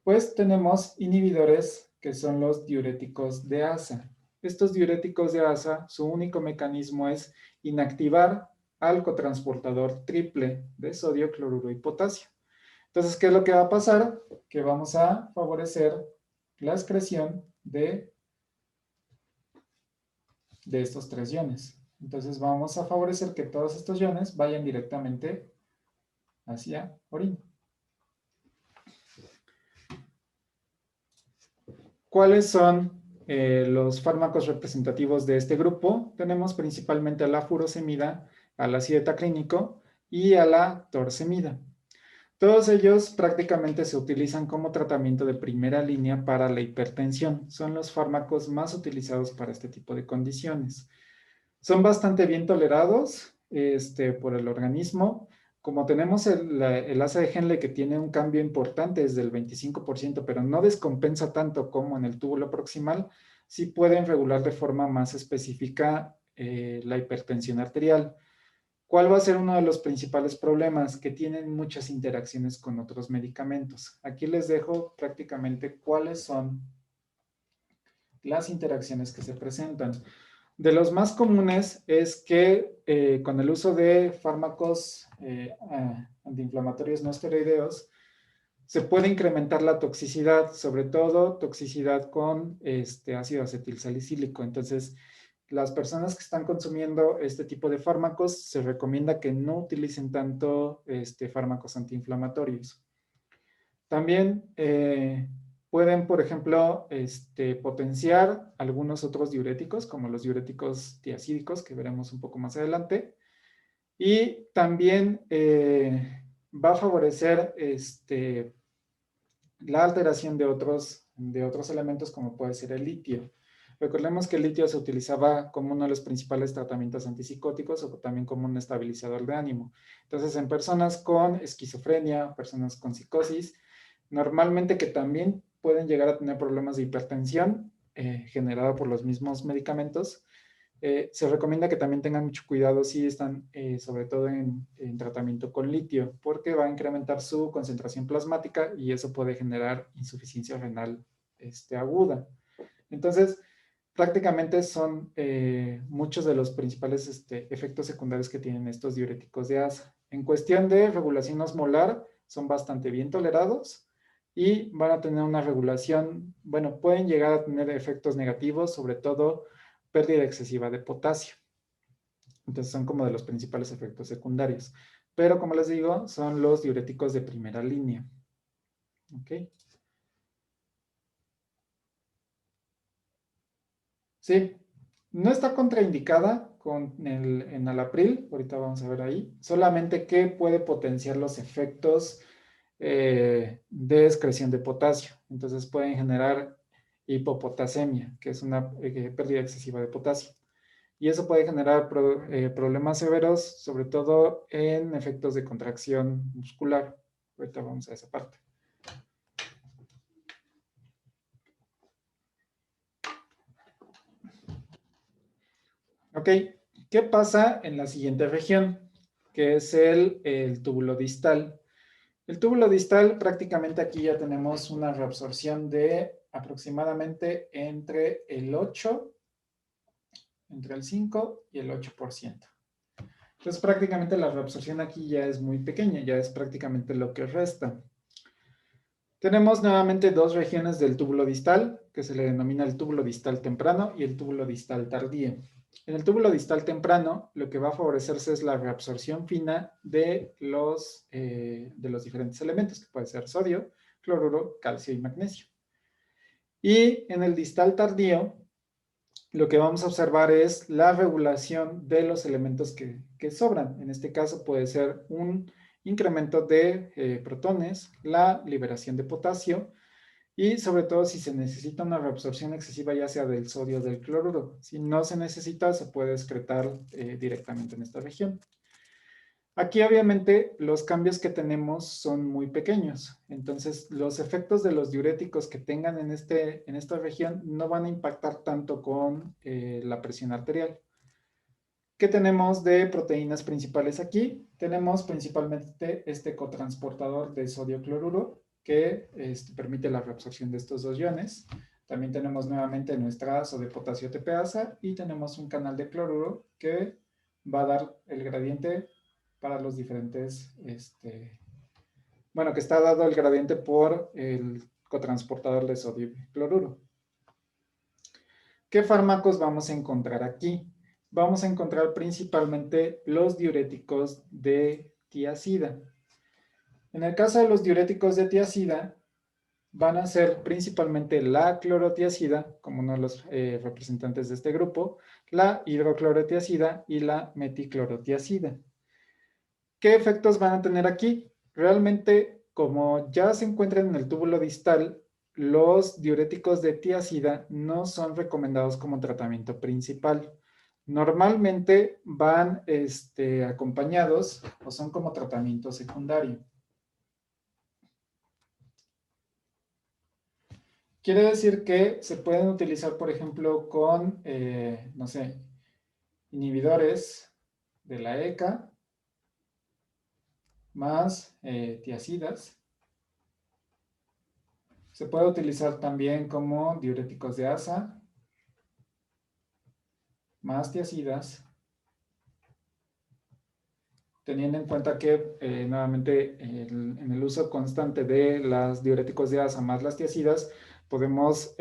A: Pues tenemos inhibidores que son los diuréticos de asa. Estos diuréticos de asa, su único mecanismo es inactivar al cotransportador triple de sodio, cloruro y potasio. Entonces, ¿qué es lo que va a pasar? Que vamos a favorecer la excreción de estos tres iones. Entonces, vamos a favorecer que todos estos iones vayan directamente hacia orina. ¿Cuáles son los fármacos representativos de este grupo? Tenemos principalmente a la furosemida, al ácido etaclínico y a la torsemida. Todos ellos prácticamente se utilizan como tratamiento de primera línea para la hipertensión. Son los fármacos más utilizados para este tipo de condiciones. Son bastante bien tolerados por el organismo. Como tenemos el asa de Henle que tiene un cambio importante desde el 25%, pero no descompensa tanto como en el túbulo proximal, sí pueden regular de forma más específica la hipertensión arterial. ¿Cuál va a ser uno de los principales problemas? Que tienen muchas interacciones con otros medicamentos. Aquí les dejo prácticamente cuáles son las interacciones que se presentan. De los más comunes es que con el uso de fármacos antiinflamatorios no esteroideos se puede incrementar la toxicidad, sobre todo toxicidad con ácido acetilsalicílico. Entonces, las personas que están consumiendo este tipo de fármacos se recomienda que no utilicen tanto fármacos antiinflamatorios. También pueden, por ejemplo, potenciar algunos otros diuréticos, como los diuréticos tiacídicos, que veremos un poco más adelante. Y también va a favorecer la alteración de otros elementos, como puede ser el litio. Recordemos que el litio se utilizaba como uno de los principales tratamientos antipsicóticos o también como un estabilizador de ánimo. Entonces, en personas con esquizofrenia, personas con psicosis, normalmente que también pueden llegar a tener problemas de hipertensión generado por los mismos medicamentos, se recomienda que también tengan mucho cuidado si están sobre todo en tratamiento con litio, porque va a incrementar su concentración plasmática y eso puede generar insuficiencia renal aguda. Entonces, prácticamente son muchos de los principales efectos secundarios que tienen estos diuréticos de asa. En cuestión de regulación osmolar, son bastante bien tolerados y van a tener una regulación, bueno, pueden llegar a tener efectos negativos, sobre todo pérdida excesiva de potasio. Entonces son como de los principales efectos secundarios. Pero como les digo, son los diuréticos de primera línea. ¿Ok? Sí, no está contraindicada con el enalapril, ahorita vamos a ver ahí, solamente que puede potenciar los efectos de excreción de potasio. Entonces pueden generar hipopotasemia, que es una pérdida excesiva de potasio. Y eso puede generar problemas severos, sobre todo en efectos de contracción muscular. Ahorita vamos a esa parte. Ok, ¿qué pasa en la siguiente región? Que es el túbulo distal. El túbulo distal, prácticamente aquí ya tenemos una reabsorción de aproximadamente entre el 5 y el 8%. Entonces prácticamente la reabsorción aquí ya es muy pequeña, ya es prácticamente lo que resta. Tenemos nuevamente dos regiones del túbulo distal, que se le denomina el túbulo distal temprano y el túbulo distal tardío. En el túbulo distal temprano, lo que va a favorecerse es la reabsorción fina de los diferentes elementos, que puede ser sodio, cloruro, calcio y magnesio. Y en el distal tardío, lo que vamos a observar es la regulación de los elementos que sobran. En este caso puede ser un incremento de protones, la liberación de potasio y sobre todo si se necesita una reabsorción excesiva ya sea del sodio o del cloruro. Si no se necesita, se puede excretar directamente en esta región. Aquí obviamente los cambios que tenemos son muy pequeños, entonces los efectos de los diuréticos que tengan en esta región no van a impactar tanto con la presión arterial. ¿Qué tenemos de proteínas principales aquí? Tenemos principalmente este cotransportador de sodio cloruro que permite la reabsorción de estos dos iones. También tenemos nuevamente nuestra ASO de potasio ATPasa y tenemos un canal de cloruro que va a dar el gradiente para los diferentes, bueno, que está dado el gradiente por el cotransportador de sodio y cloruro. ¿Qué fármacos vamos a encontrar aquí? Vamos a encontrar principalmente los diuréticos de tiazida. En el caso de los diuréticos de tiazida, van a ser principalmente la clorotiazida, como uno de los representantes de este grupo, la hidroclorotiazida y la meticlorotiazida. ¿Qué efectos van a tener aquí? Realmente, como ya se encuentran en el túbulo distal, los diuréticos de tiazida no son recomendados como tratamiento principal. Normalmente van acompañados o son como tratamiento secundario. Quiere decir que se pueden utilizar, por ejemplo, con, no sé, inhibidores de la ECA, más tiazidas. Se puede utilizar también como diuréticos de asa, más tiazidas, teniendo en cuenta que nuevamente en el uso constante de los diuréticos de asa más las tiazidas, podemos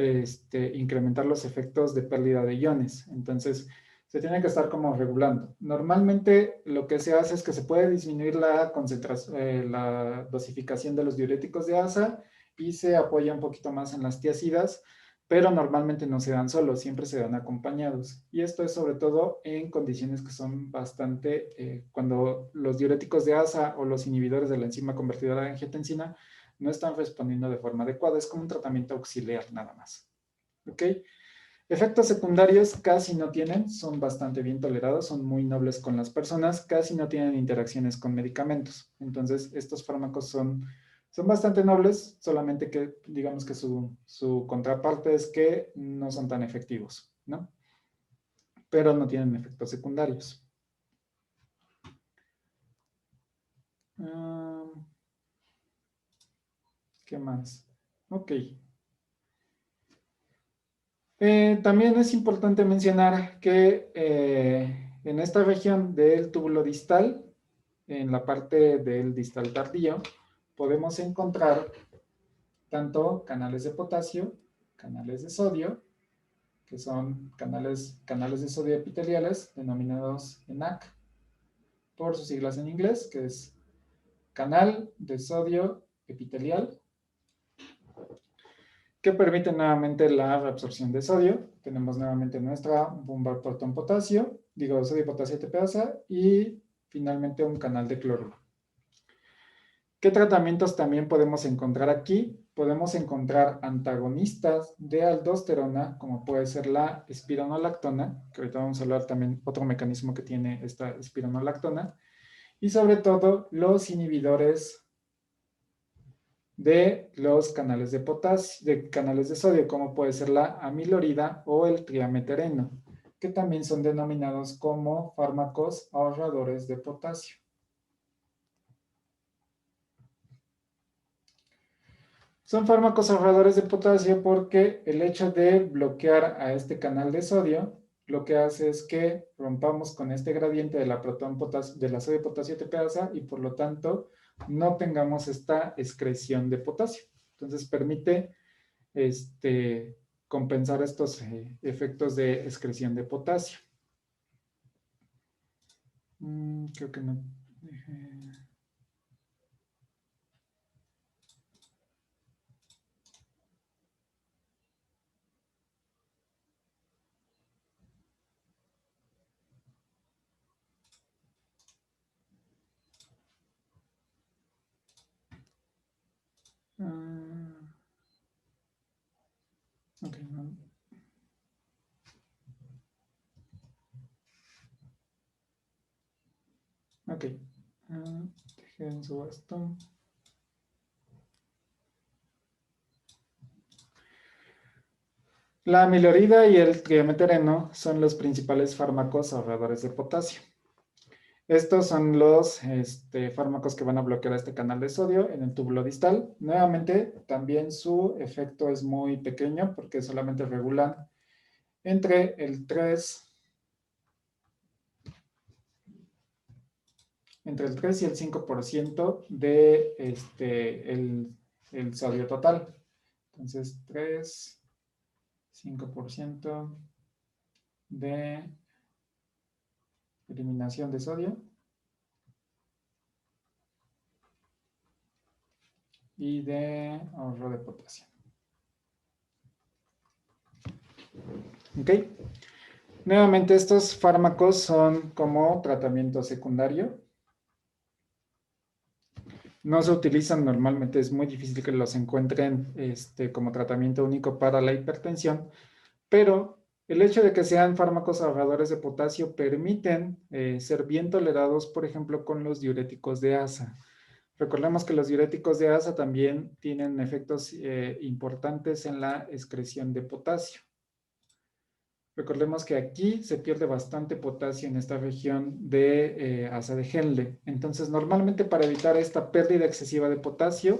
A: incrementar los efectos de pérdida de iones. Entonces, se tiene que estar como regulando. Normalmente lo que se hace es que se puede disminuir la concentración, la dosificación de los diuréticos de asa y se apoya un poquito más en las tiazidas, pero normalmente no se dan solos, siempre se dan acompañados. Y esto es sobre todo en condiciones que son bastante, cuando los diuréticos de asa o los inhibidores de la enzima convertidora de angiotensina no están respondiendo de forma adecuada. Es como un tratamiento auxiliar nada más. ¿Ok? Efectos secundarios casi no tienen, son bastante bien tolerados, son muy nobles con las personas, casi no tienen interacciones con medicamentos. Entonces, estos fármacos son bastante nobles, solamente que digamos que su contraparte es que no son tan efectivos, ¿no? Pero no tienen efectos secundarios. ¿Qué más? Ok. También es importante mencionar que en esta región del túbulo distal, en la parte del distal tardío, podemos encontrar tanto canales de potasio, canales de sodio, que son canales de sodio epiteliales, denominados ENaC, por sus siglas en inglés, que es canal de sodio epitelial, que permite nuevamente la reabsorción de sodio. Tenemos nuevamente nuestra bomba proton-potasio, sodio-potasio ATPasa, y finalmente un canal de cloruro. ¿Qué tratamientos también podemos encontrar aquí? Podemos encontrar antagonistas de aldosterona, como puede ser la espironolactona, que ahorita vamos a hablar también otro mecanismo que tiene esta espironolactona, y sobre todo los inhibidores de los canales de potasio, de canales de sodio, como puede ser la amilorida o el triametereno, que también son denominados como fármacos ahorradores de potasio. Son fármacos ahorradores de potasio porque el hecho de bloquear a este canal de sodio lo que hace es que rompamos con este gradiente de la de la sodio-potasio ATPasa y por lo tanto no tengamos esta excreción de potasio. Entonces permite compensar estos efectos de excreción de potasio. Creo que no. Ok, no. Ok. Dejen su esto. La amilorida y el triametereno son los principales fármacos ahorradores de potasio. Estos son los fármacos que van a bloquear este canal de sodio en el túbulo distal. Nuevamente, también su efecto es muy pequeño porque solamente regulan entre el 3 y el 5% de el sodio total. Entonces, 3, 5% de eliminación de sodio y de ahorro de potasio. ¿Ok? Nuevamente, estos fármacos son como tratamiento secundario. No se utilizan normalmente, es muy difícil que los encuentren como tratamiento único para la hipertensión, pero el hecho de que sean fármacos ahorradores de potasio permiten ser bien tolerados, por ejemplo, con los diuréticos de asa. Recordemos que los diuréticos de asa también tienen efectos importantes en la excreción de potasio. Recordemos que aquí se pierde bastante potasio en esta región de asa de Henle. Entonces, normalmente para evitar esta pérdida excesiva de potasio,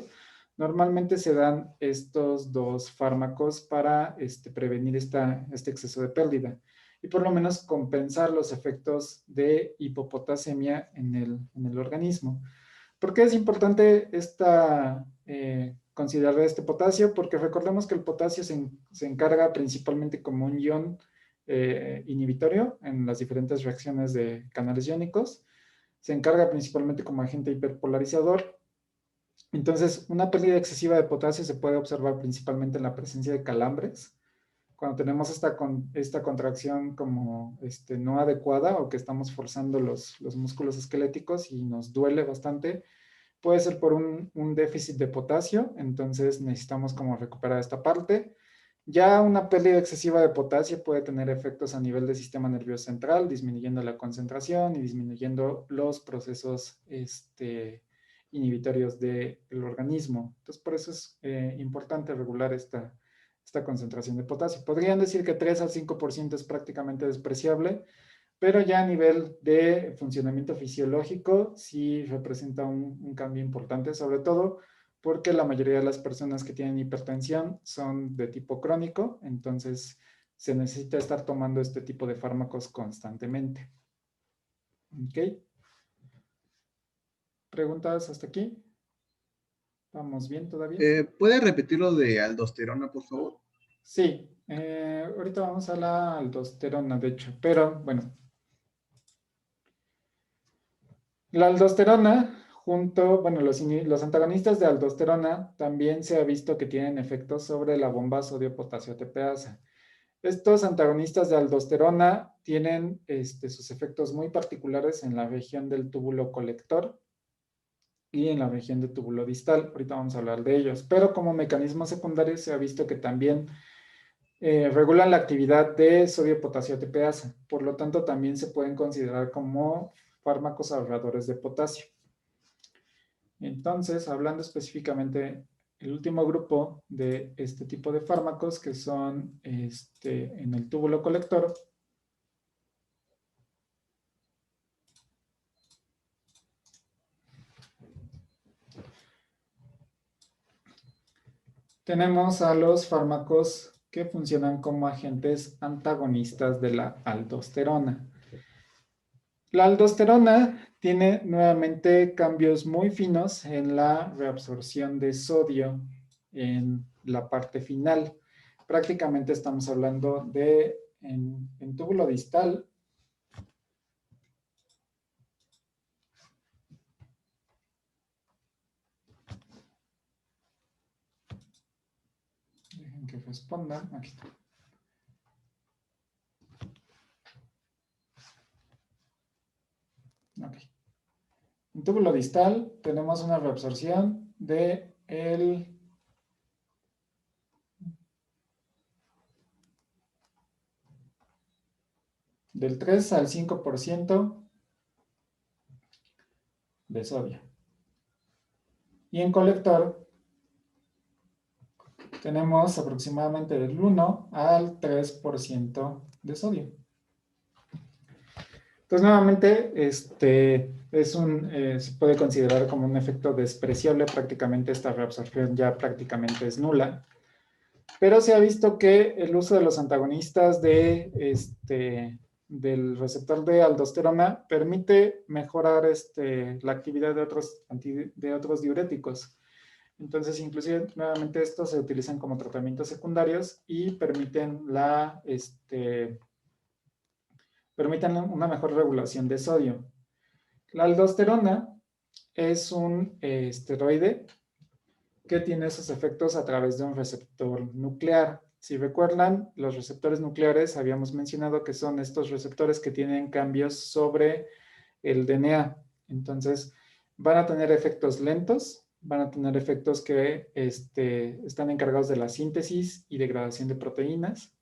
A: normalmente se dan estos dos fármacos para prevenir este exceso de pérdida. y por lo menos compensar los efectos de hipopotasemia en el organismo. ¿Por qué es importante considerar este potasio? Porque recordemos que el potasio se encarga principalmente como un ion inhibitorio en las diferentes reacciones de canales iónicos. Se encarga principalmente como agente hiperpolarizador. Entonces, una pérdida excesiva de potasio se puede observar principalmente en la presencia de calambres. Cuando tenemos esta contracción como no adecuada o que estamos forzando los músculos esqueléticos y nos duele bastante, puede ser por un déficit de potasio, entonces necesitamos como recuperar esta parte. Ya una pérdida excesiva de potasio puede tener efectos a nivel del sistema nervioso central, disminuyendo la concentración y disminuyendo los procesos inhibitorios del organismo. Entonces, por eso es importante regular esta concentración de potasio. Podrían decir que 3 al 5% es prácticamente despreciable, pero ya a nivel de funcionamiento fisiológico sí representa un cambio importante, sobre todo porque la mayoría de las personas que tienen hipertensión son de tipo crónico, entonces se necesita estar tomando este tipo de fármacos constantemente. ¿Ok? ¿Preguntas hasta aquí? ¿Vamos bien todavía?
B: ¿Puede repetir lo de aldosterona, por favor?
A: Sí, ahorita vamos a la aldosterona, de hecho, pero bueno. La aldosterona, los antagonistas de aldosterona también se ha visto que tienen efectos sobre la bomba sodio-potasio ATPasa. Estos antagonistas de aldosterona tienen sus efectos muy particulares en la región del túbulo colector y en la región del túbulo distal. Ahorita vamos a hablar de ellos, pero como mecanismo secundario se ha visto que también regulan la actividad de sodio-potasio ATPasa. Por lo tanto, también se pueden considerar como fármacos ahorradores de potasio. Entonces, hablando específicamente el último grupo de este tipo de fármacos que son en el túbulo colector, tenemos a los fármacos que funcionan como agentes antagonistas de la aldosterona. La aldosterona tiene nuevamente cambios muy finos en la reabsorción de sodio en la parte final. Prácticamente estamos hablando de en túbulo distal. Dejen que respondan. Aquí está. Ok. En túbulo distal tenemos una reabsorción del 3 al 5% de sodio. Y en colector tenemos aproximadamente del 1 al 3% de sodio. Entonces, nuevamente, se puede considerar como un efecto despreciable. Prácticamente esta reabsorción ya prácticamente es nula. Pero se ha visto que el uso de los antagonistas del receptor de aldosterona permite mejorar la actividad de otros diuréticos. Entonces, inclusive, nuevamente, estos se utilizan como tratamientos secundarios y permiten una mejor regulación de sodio. La aldosterona es un esteroide que tiene esos efectos a través de un receptor nuclear. Si recuerdan, los receptores nucleares habíamos mencionado que son estos receptores que tienen cambios sobre el DNA. Entonces, van a tener efectos lentos, van a tener efectos que están encargados de la síntesis y degradación de proteínas.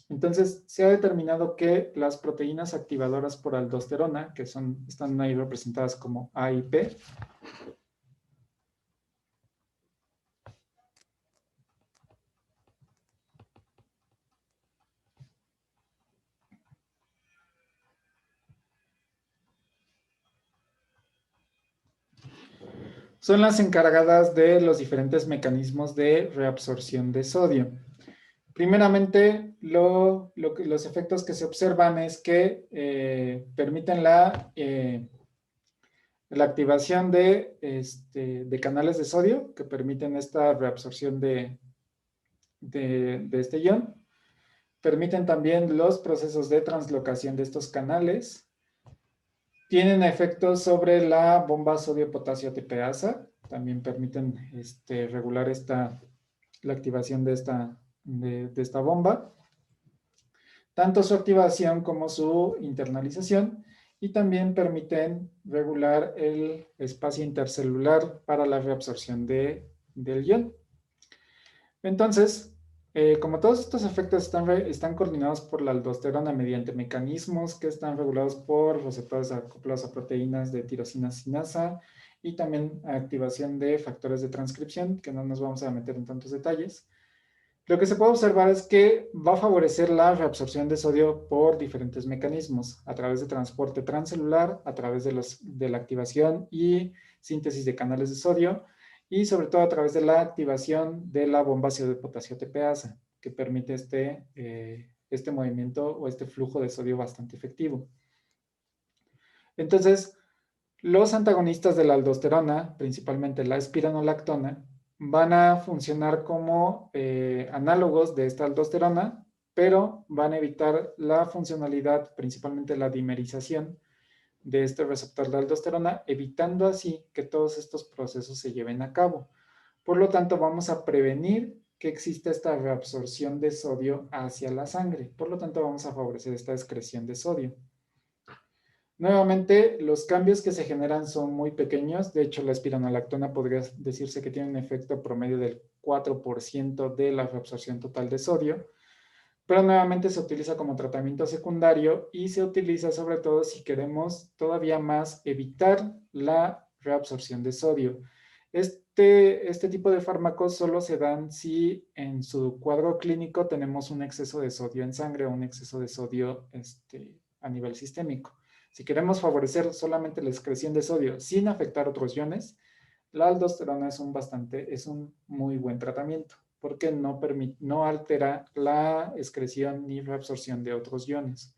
A: Entonces, se ha determinado que las proteínas activadoras por aldosterona, que están ahí representadas como A y P, son las encargadas de los diferentes mecanismos de reabsorción de sodio. Primeramente, los efectos que se observan es que permiten la activación de canales de sodio que permiten esta reabsorción de este ion. Permiten también los procesos de translocación de estos canales. Tienen efectos sobre la bomba sodio-potasio ATPasa. También permiten regular la activación de esta bomba. Tanto su activación como su internalización. Y también permiten regular el espacio intercelular para la reabsorción del ion. Entonces, como todos estos efectos están coordinados por la aldosterona mediante mecanismos que están regulados por receptores acoplados a proteínas de tirosina sinasa y también activación de factores de transcripción, que no nos vamos a meter en tantos detalles, lo que se puede observar es que va a favorecer la reabsorción de sodio por diferentes mecanismos, a través de transporte transcelular, a través de la activación y síntesis de canales de sodio, y sobre todo a través de la activación de la bomba sodio-potasio ATPasa, que permite este movimiento o este flujo de sodio bastante efectivo. Entonces, los antagonistas de la aldosterona, principalmente la espironolactona, van a funcionar como análogos de esta aldosterona, pero van a evitar la funcionalidad, principalmente la dimerización de este receptor de aldosterona, evitando así que todos estos procesos se lleven a cabo. Por lo tanto, vamos a prevenir que exista esta reabsorción de sodio hacia la sangre. Por lo tanto, vamos a favorecer esta excreción de sodio. Nuevamente, los cambios que se generan son muy pequeños. De hecho, la espironolactona podría decirse que tiene un efecto promedio del 4% de la reabsorción total de sodio. Pero nuevamente se utiliza como tratamiento secundario y se utiliza sobre todo si queremos todavía más evitar la reabsorción de sodio. Este tipo de fármacos solo se dan si en su cuadro clínico tenemos un exceso de sodio en sangre o un exceso de sodio a nivel sistémico. Si queremos favorecer solamente la excreción de sodio sin afectar otros iones, la aldosterona es un muy buen tratamiento porque no altera la excreción ni reabsorción de otros iones.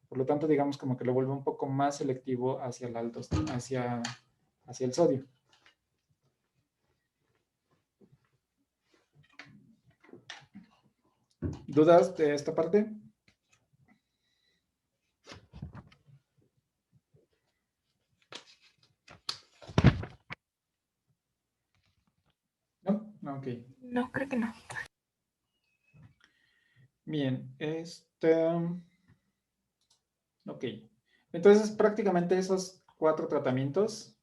A: Por lo tanto, digamos como que lo vuelve un poco más selectivo hacia el sodio. ¿Dudas de esta parte? ¿No? No, ok.
E: No, creo que no.
A: Bien, ok. Entonces, prácticamente esos 4 tratamientos,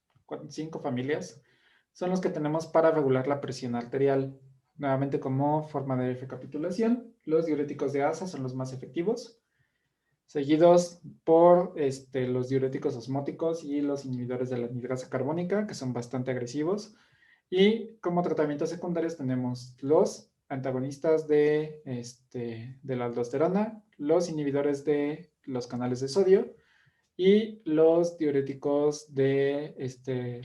A: 5 familias, son los que tenemos para regular la presión arterial. Nuevamente, como forma de recapitulación, los diuréticos de asa son los más efectivos, seguidos por los diuréticos osmóticos y los inhibidores de la anhidrasa carbónica, que son bastante agresivos. Y como tratamientos secundarios tenemos los antagonistas de la aldosterona, los inhibidores de los canales de sodio y los diuréticos de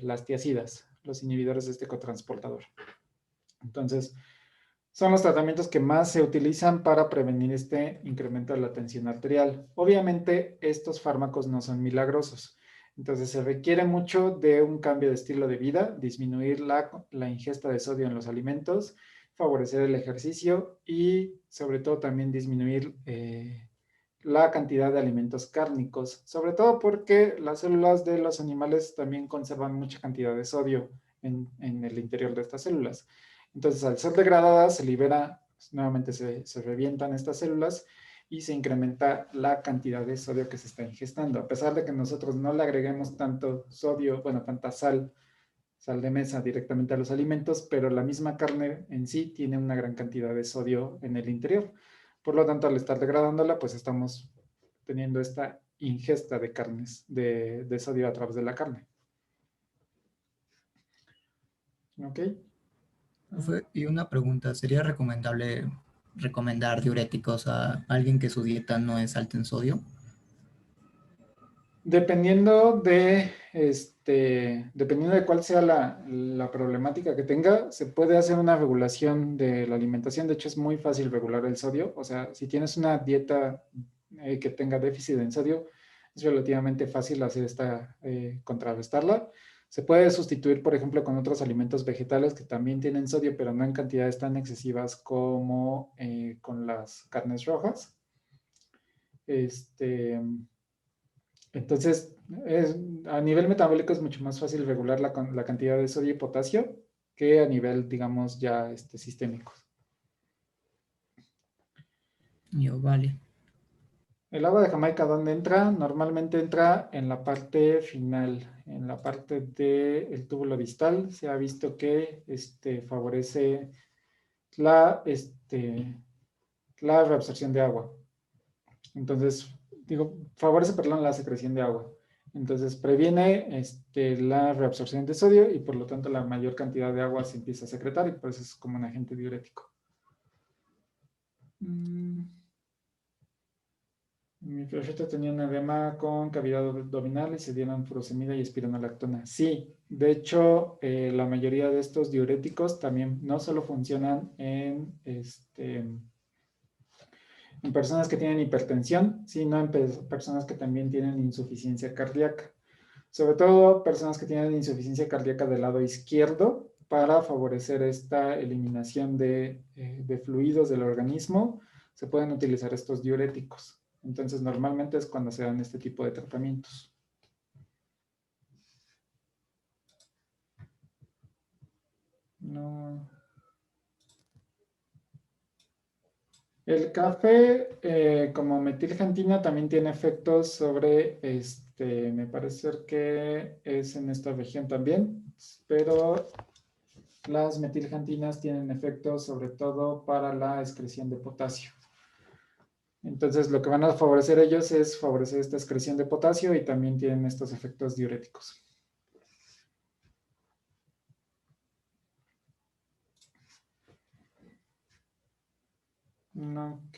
A: las tiacidas, los inhibidores de este cotransportador. Entonces, son los tratamientos que más se utilizan para prevenir este incremento de la tensión arterial. Obviamente, estos fármacos no son milagrosos. Entonces, se requiere mucho de un cambio de estilo de vida, disminuir la ingesta de sodio en los alimentos, favorecer el ejercicio y, sobre todo, también disminuir la cantidad de alimentos cárnicos, sobre todo porque las células de los animales también conservan mucha cantidad de sodio en el interior de estas células. Entonces, al ser degradadas, se libera, nuevamente se revientan estas células y se incrementa la cantidad de sodio que se está ingestando. A pesar de que nosotros no le agreguemos tanto sodio, bueno, tanta sal de mesa directamente a los alimentos, pero la misma carne en sí tiene una gran cantidad de sodio en el interior. Por lo tanto, al estar degradándola, pues estamos teniendo esta ingesta de carnes, de sodio a través de la carne. ¿Ok?
D: Y una pregunta, ¿sería recomendable recomendar diuréticos a alguien que su dieta no es alta en sodio?
A: Dependiendo de cuál sea la problemática que tenga, se puede hacer una regulación de la alimentación. De hecho, es muy fácil regular el sodio. O sea, si tienes una dieta que tenga déficit en sodio, es relativamente fácil hacer contrarrestarla. Se puede sustituir, por ejemplo, con otros alimentos vegetales que también tienen sodio, pero no en cantidades tan excesivas como con las carnes rojas. Entonces, a nivel metabólico es mucho más fácil regular la cantidad de sodio y potasio que a nivel, digamos, ya sistémico.
D: Yo, vale.
A: El agua de Jamaica, ¿dónde entra? Normalmente entra en la parte final, en la parte del túbulo distal. Se ha visto que favorece la reabsorción de agua. Entonces, favorece, perdón, la secreción de agua. Entonces, previene la reabsorción de sodio y por lo tanto la mayor cantidad de agua se empieza a secretar y por eso es como un agente diurético. Mi perrito tenía un edema con cavidad abdominal y se dieron furosemida y espironolactona. Sí, de hecho, la mayoría de estos diuréticos también no solo funcionan en personas que tienen hipertensión, sino en personas que también tienen insuficiencia cardíaca. Sobre todo personas que tienen insuficiencia cardíaca del lado izquierdo para favorecer esta eliminación de fluidos del organismo, se pueden utilizar estos diuréticos. Entonces, normalmente es cuando se dan este tipo de tratamientos. No. El café, como metilxantina, también tiene efectos sobre, me parece que es en esta región también, pero las metilxantinas tienen efectos sobre todo para la excreción de potasio. Entonces, lo que van a favorecer ellos es favorecer esta excreción de potasio y también tienen estos efectos diuréticos. Ok.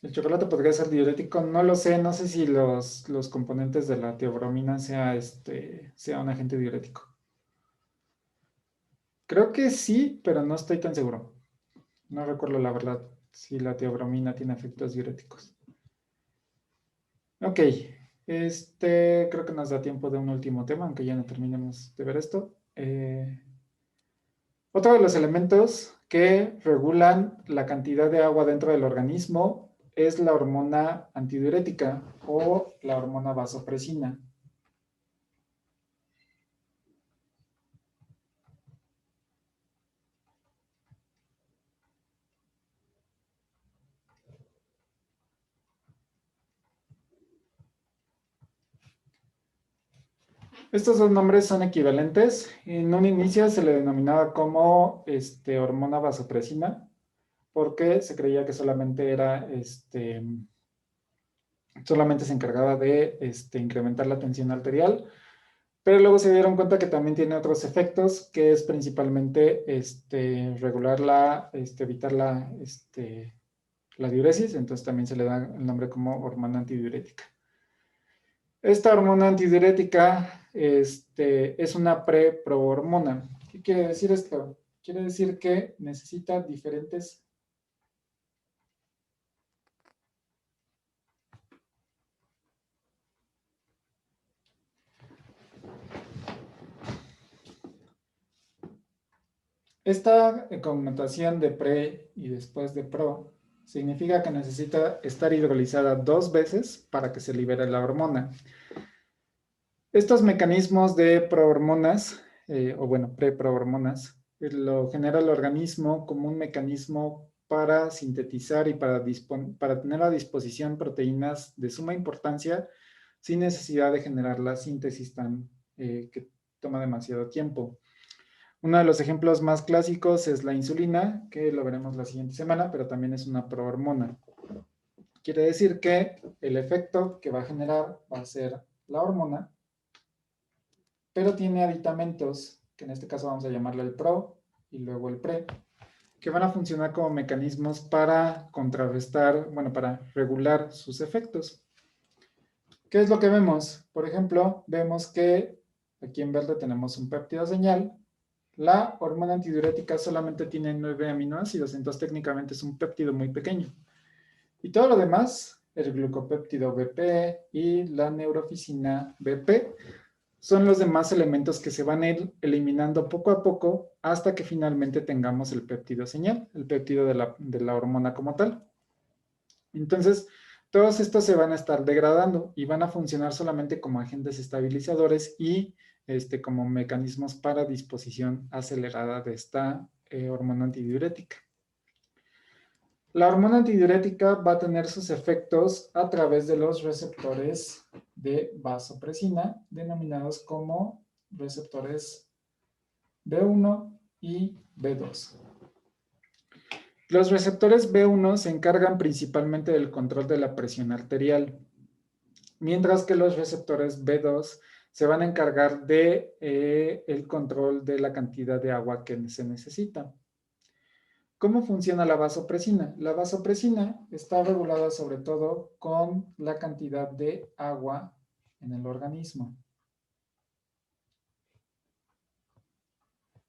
A: ¿El chocolate podría ser diurético? No lo sé, no sé si los componentes de la teobromina sea un agente diurético. Creo que sí, pero no estoy tan seguro. No recuerdo la verdad si la teobromina tiene efectos diuréticos. Ok, creo que nos da tiempo de un último tema, aunque ya no terminemos de ver esto. Otro de los elementos que regulan la cantidad de agua dentro del organismo es la hormona antidiurética o la hormona vasopresina. Estos dos nombres son equivalentes. En un inicio se le denominaba como hormona vasopresina porque se creía que solamente se encargaba de incrementar la tensión arterial, pero luego se dieron cuenta que también tiene otros efectos, que es principalmente regular evitar la diuresis, entonces también se le da el nombre como hormona antidiurética. Esta hormona antidiurética es una preprohormona. ¿Qué quiere decir esto? Quiere decir que necesita diferentes... Esta connotación de pre y después de pro significa que necesita estar hidrolizada 2 veces para que se libere la hormona. Estos mecanismos de prohormonas, preprohormonas, lo genera el organismo como un mecanismo para sintetizar y para tener a disposición proteínas de suma importancia sin necesidad de generar la síntesis que toma demasiado tiempo. Uno de los ejemplos más clásicos es la insulina, que lo veremos la siguiente semana, pero también es una prohormona. Quiere decir que el efecto que va a generar va a ser la hormona, pero tiene aditamentos, que en este caso vamos a llamarle el pro y luego el pre, que van a funcionar como mecanismos para contrarrestar, para regular sus efectos. ¿Qué es lo que vemos? Por ejemplo, vemos que aquí en verde tenemos un péptido señal. La hormona antidiurética solamente tiene 9 aminoácidos, entonces técnicamente es un péptido muy pequeño. Y todo lo demás, el glucopéptido BP y la neuroficina BP, son los demás elementos que se van a ir eliminando poco a poco hasta que finalmente tengamos el péptido señal, el péptido de la hormona como tal. Entonces, todos estos se van a estar degradando y van a funcionar solamente como agentes estabilizadores y como mecanismos para disposición acelerada de esta hormona antidiurética. La hormona antidiurética va a tener sus efectos a través de los receptores de vasopresina, denominados como receptores B1 y B2. Los receptores B1 se encargan principalmente del control de la presión arterial, mientras que los receptores B2 se van a encargar de el control de la cantidad de agua que se necesita. ¿Cómo funciona la vasopresina? La vasopresina está regulada sobre todo con la cantidad de agua en el organismo.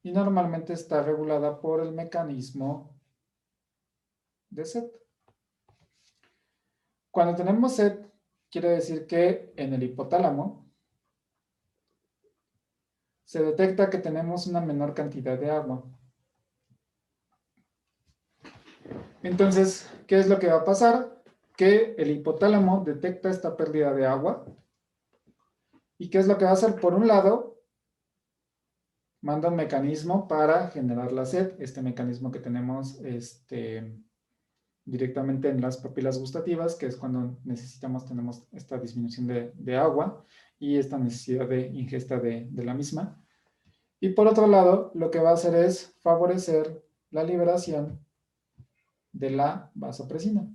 A: Y normalmente está regulada por el mecanismo de sed. Cuando tenemos sed, quiere decir que en el hipotálamo se detecta que tenemos una menor cantidad de agua. Entonces, ¿qué es lo que va a pasar? Que el hipotálamo detecta esta pérdida de agua. ¿Y qué es lo que va a hacer? Por un lado, manda un mecanismo para generar la sed. Este mecanismo que tenemos directamente en las papilas gustativas, que es cuando tenemos esta disminución de agua y esta necesidad de ingesta de la misma. Y por otro lado, lo que va a hacer es favorecer la liberación de la vasopresina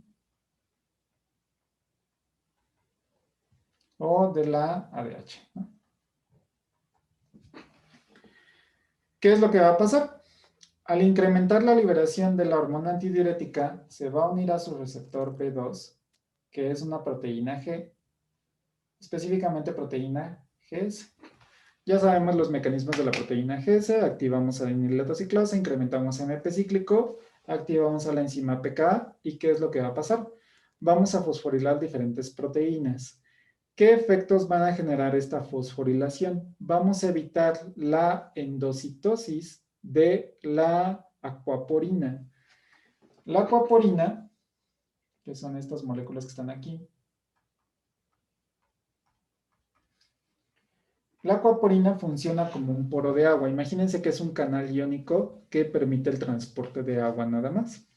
A: o de la ADH, ¿no? ¿Qué es lo que va a pasar? Al incrementar la liberación de la hormona antidiurética, se va a unir a su receptor B2, que es una proteína G, específicamente proteína GS. Ya sabemos los mecanismos de la proteína GS, activamos adenilata ciclosa, incrementamos MP cíclico, activamos a la enzima PKA, ¿y qué es lo que va a pasar? Vamos a fosforilar diferentes proteínas. ¿Qué efectos van a generar esta fosforilación? Vamos a evitar la endocitosis de la acuaporina. La acuaporina, que son estas moléculas que están aquí, la acuaporina funciona como un poro de agua. Imagínense que es un canal iónico que permite el transporte de agua nada más.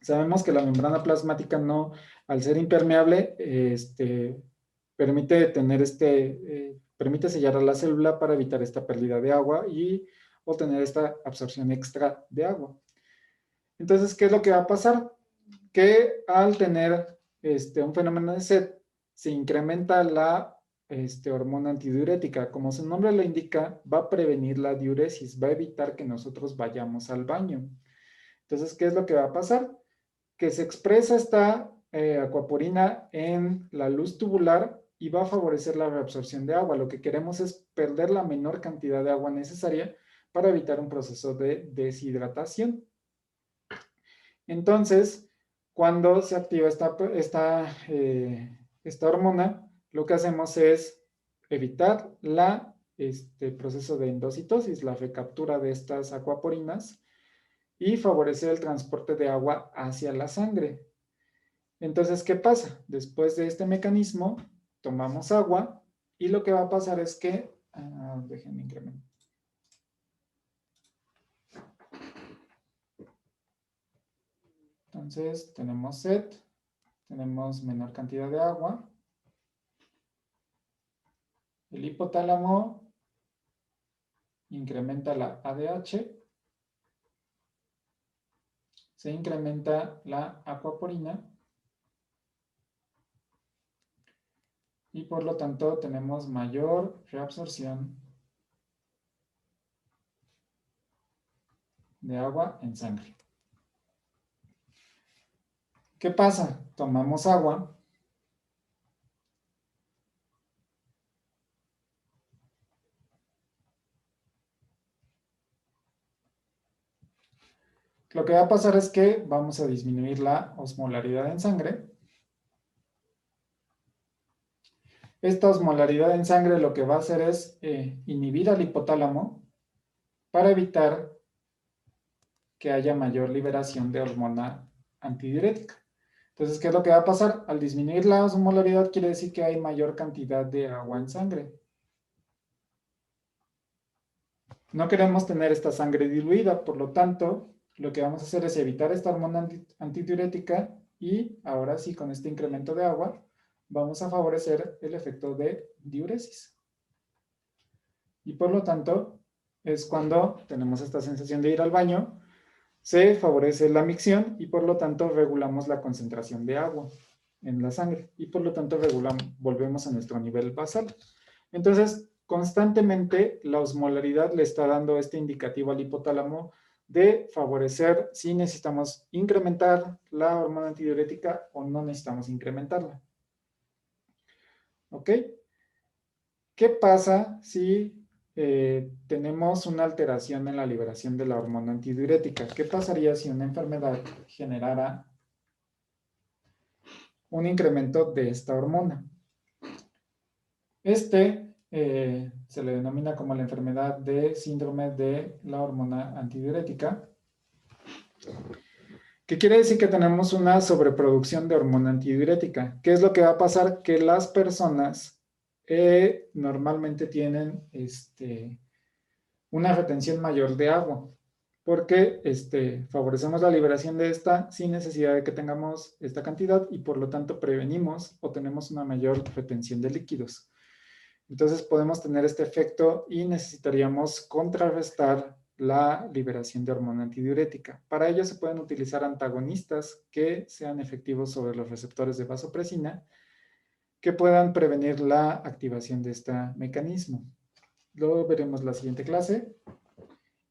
A: Sabemos que la membrana plasmática no, al ser impermeable, permite permite sellar a la célula para evitar esta pérdida de agua y obtener esta absorción extra de agua. Entonces, ¿qué es lo que va a pasar? Que al tener un fenómeno de sed, se incrementa la hormona antidiurética. Como su nombre lo indica, va a prevenir la diuresis, va a evitar que nosotros vayamos al baño. Entonces, ¿qué es lo que va a pasar? Que se expresa esta acuaporina en la luz tubular y va a favorecer la reabsorción de agua. Lo que queremos es perder la menor cantidad de agua necesaria para evitar un proceso de deshidratación. Entonces, cuando se activa esta hormona, lo que hacemos es evitar proceso de endocitosis, la recaptura de estas acuaporinas y favorecer el transporte de agua hacia la sangre. Entonces, ¿qué pasa? Después de este mecanismo, tomamos agua y lo que va a pasar es que, déjenme incrementar. Entonces, tenemos sed, tenemos menor cantidad de agua. El hipotálamo incrementa la ADH, se incrementa la acuaporina y por lo tanto tenemos mayor reabsorción de agua en sangre. ¿Qué pasa? Tomamos agua lo que va a pasar es que vamos a disminuir la osmolaridad en sangre. Esta osmolaridad en sangre lo que va a hacer es inhibir al hipotálamo para evitar que haya mayor liberación de hormona antidiurética. Entonces, ¿qué es lo que va a pasar? Al disminuir la osmolaridad quiere decir que hay mayor cantidad de agua en sangre. No queremos tener esta sangre diluida, por lo tanto, lo que vamos a hacer es evitar esta hormona antidiurética y ahora sí, con este incremento de agua, vamos a favorecer el efecto de diuresis. Y por lo tanto, es cuando tenemos esta sensación de ir al baño, se favorece la micción y por lo tanto regulamos la concentración de agua en la sangre y por lo tanto volvemos a nuestro nivel basal. Entonces, constantemente la osmolaridad le está dando este indicativo al hipotálamo de favorecer si necesitamos incrementar la hormona antidiurética o no necesitamos incrementarla. ¿Ok? ¿Qué pasa si tenemos una alteración en la liberación de la hormona antidiurética? ¿Qué pasaría si una enfermedad generara un incremento de esta hormona? Se le denomina como la enfermedad de síndrome de la hormona antidiurética, que quiere decir que tenemos una sobreproducción de hormona antidiurética. ¿Qué es lo que va a pasar? Que las personas normalmente tienen una retención mayor de agua, porque favorecemos la liberación de esta sin necesidad de que tengamos esta cantidad y por lo tanto prevenimos o tenemos una mayor retención de líquidos. Entonces podemos tener este efecto y necesitaríamos contrarrestar la liberación de hormona antidiurética. Para ello se pueden utilizar antagonistas que sean efectivos sobre los receptores de vasopresina que puedan prevenir la activación de este mecanismo. Lo veremos en la siguiente clase.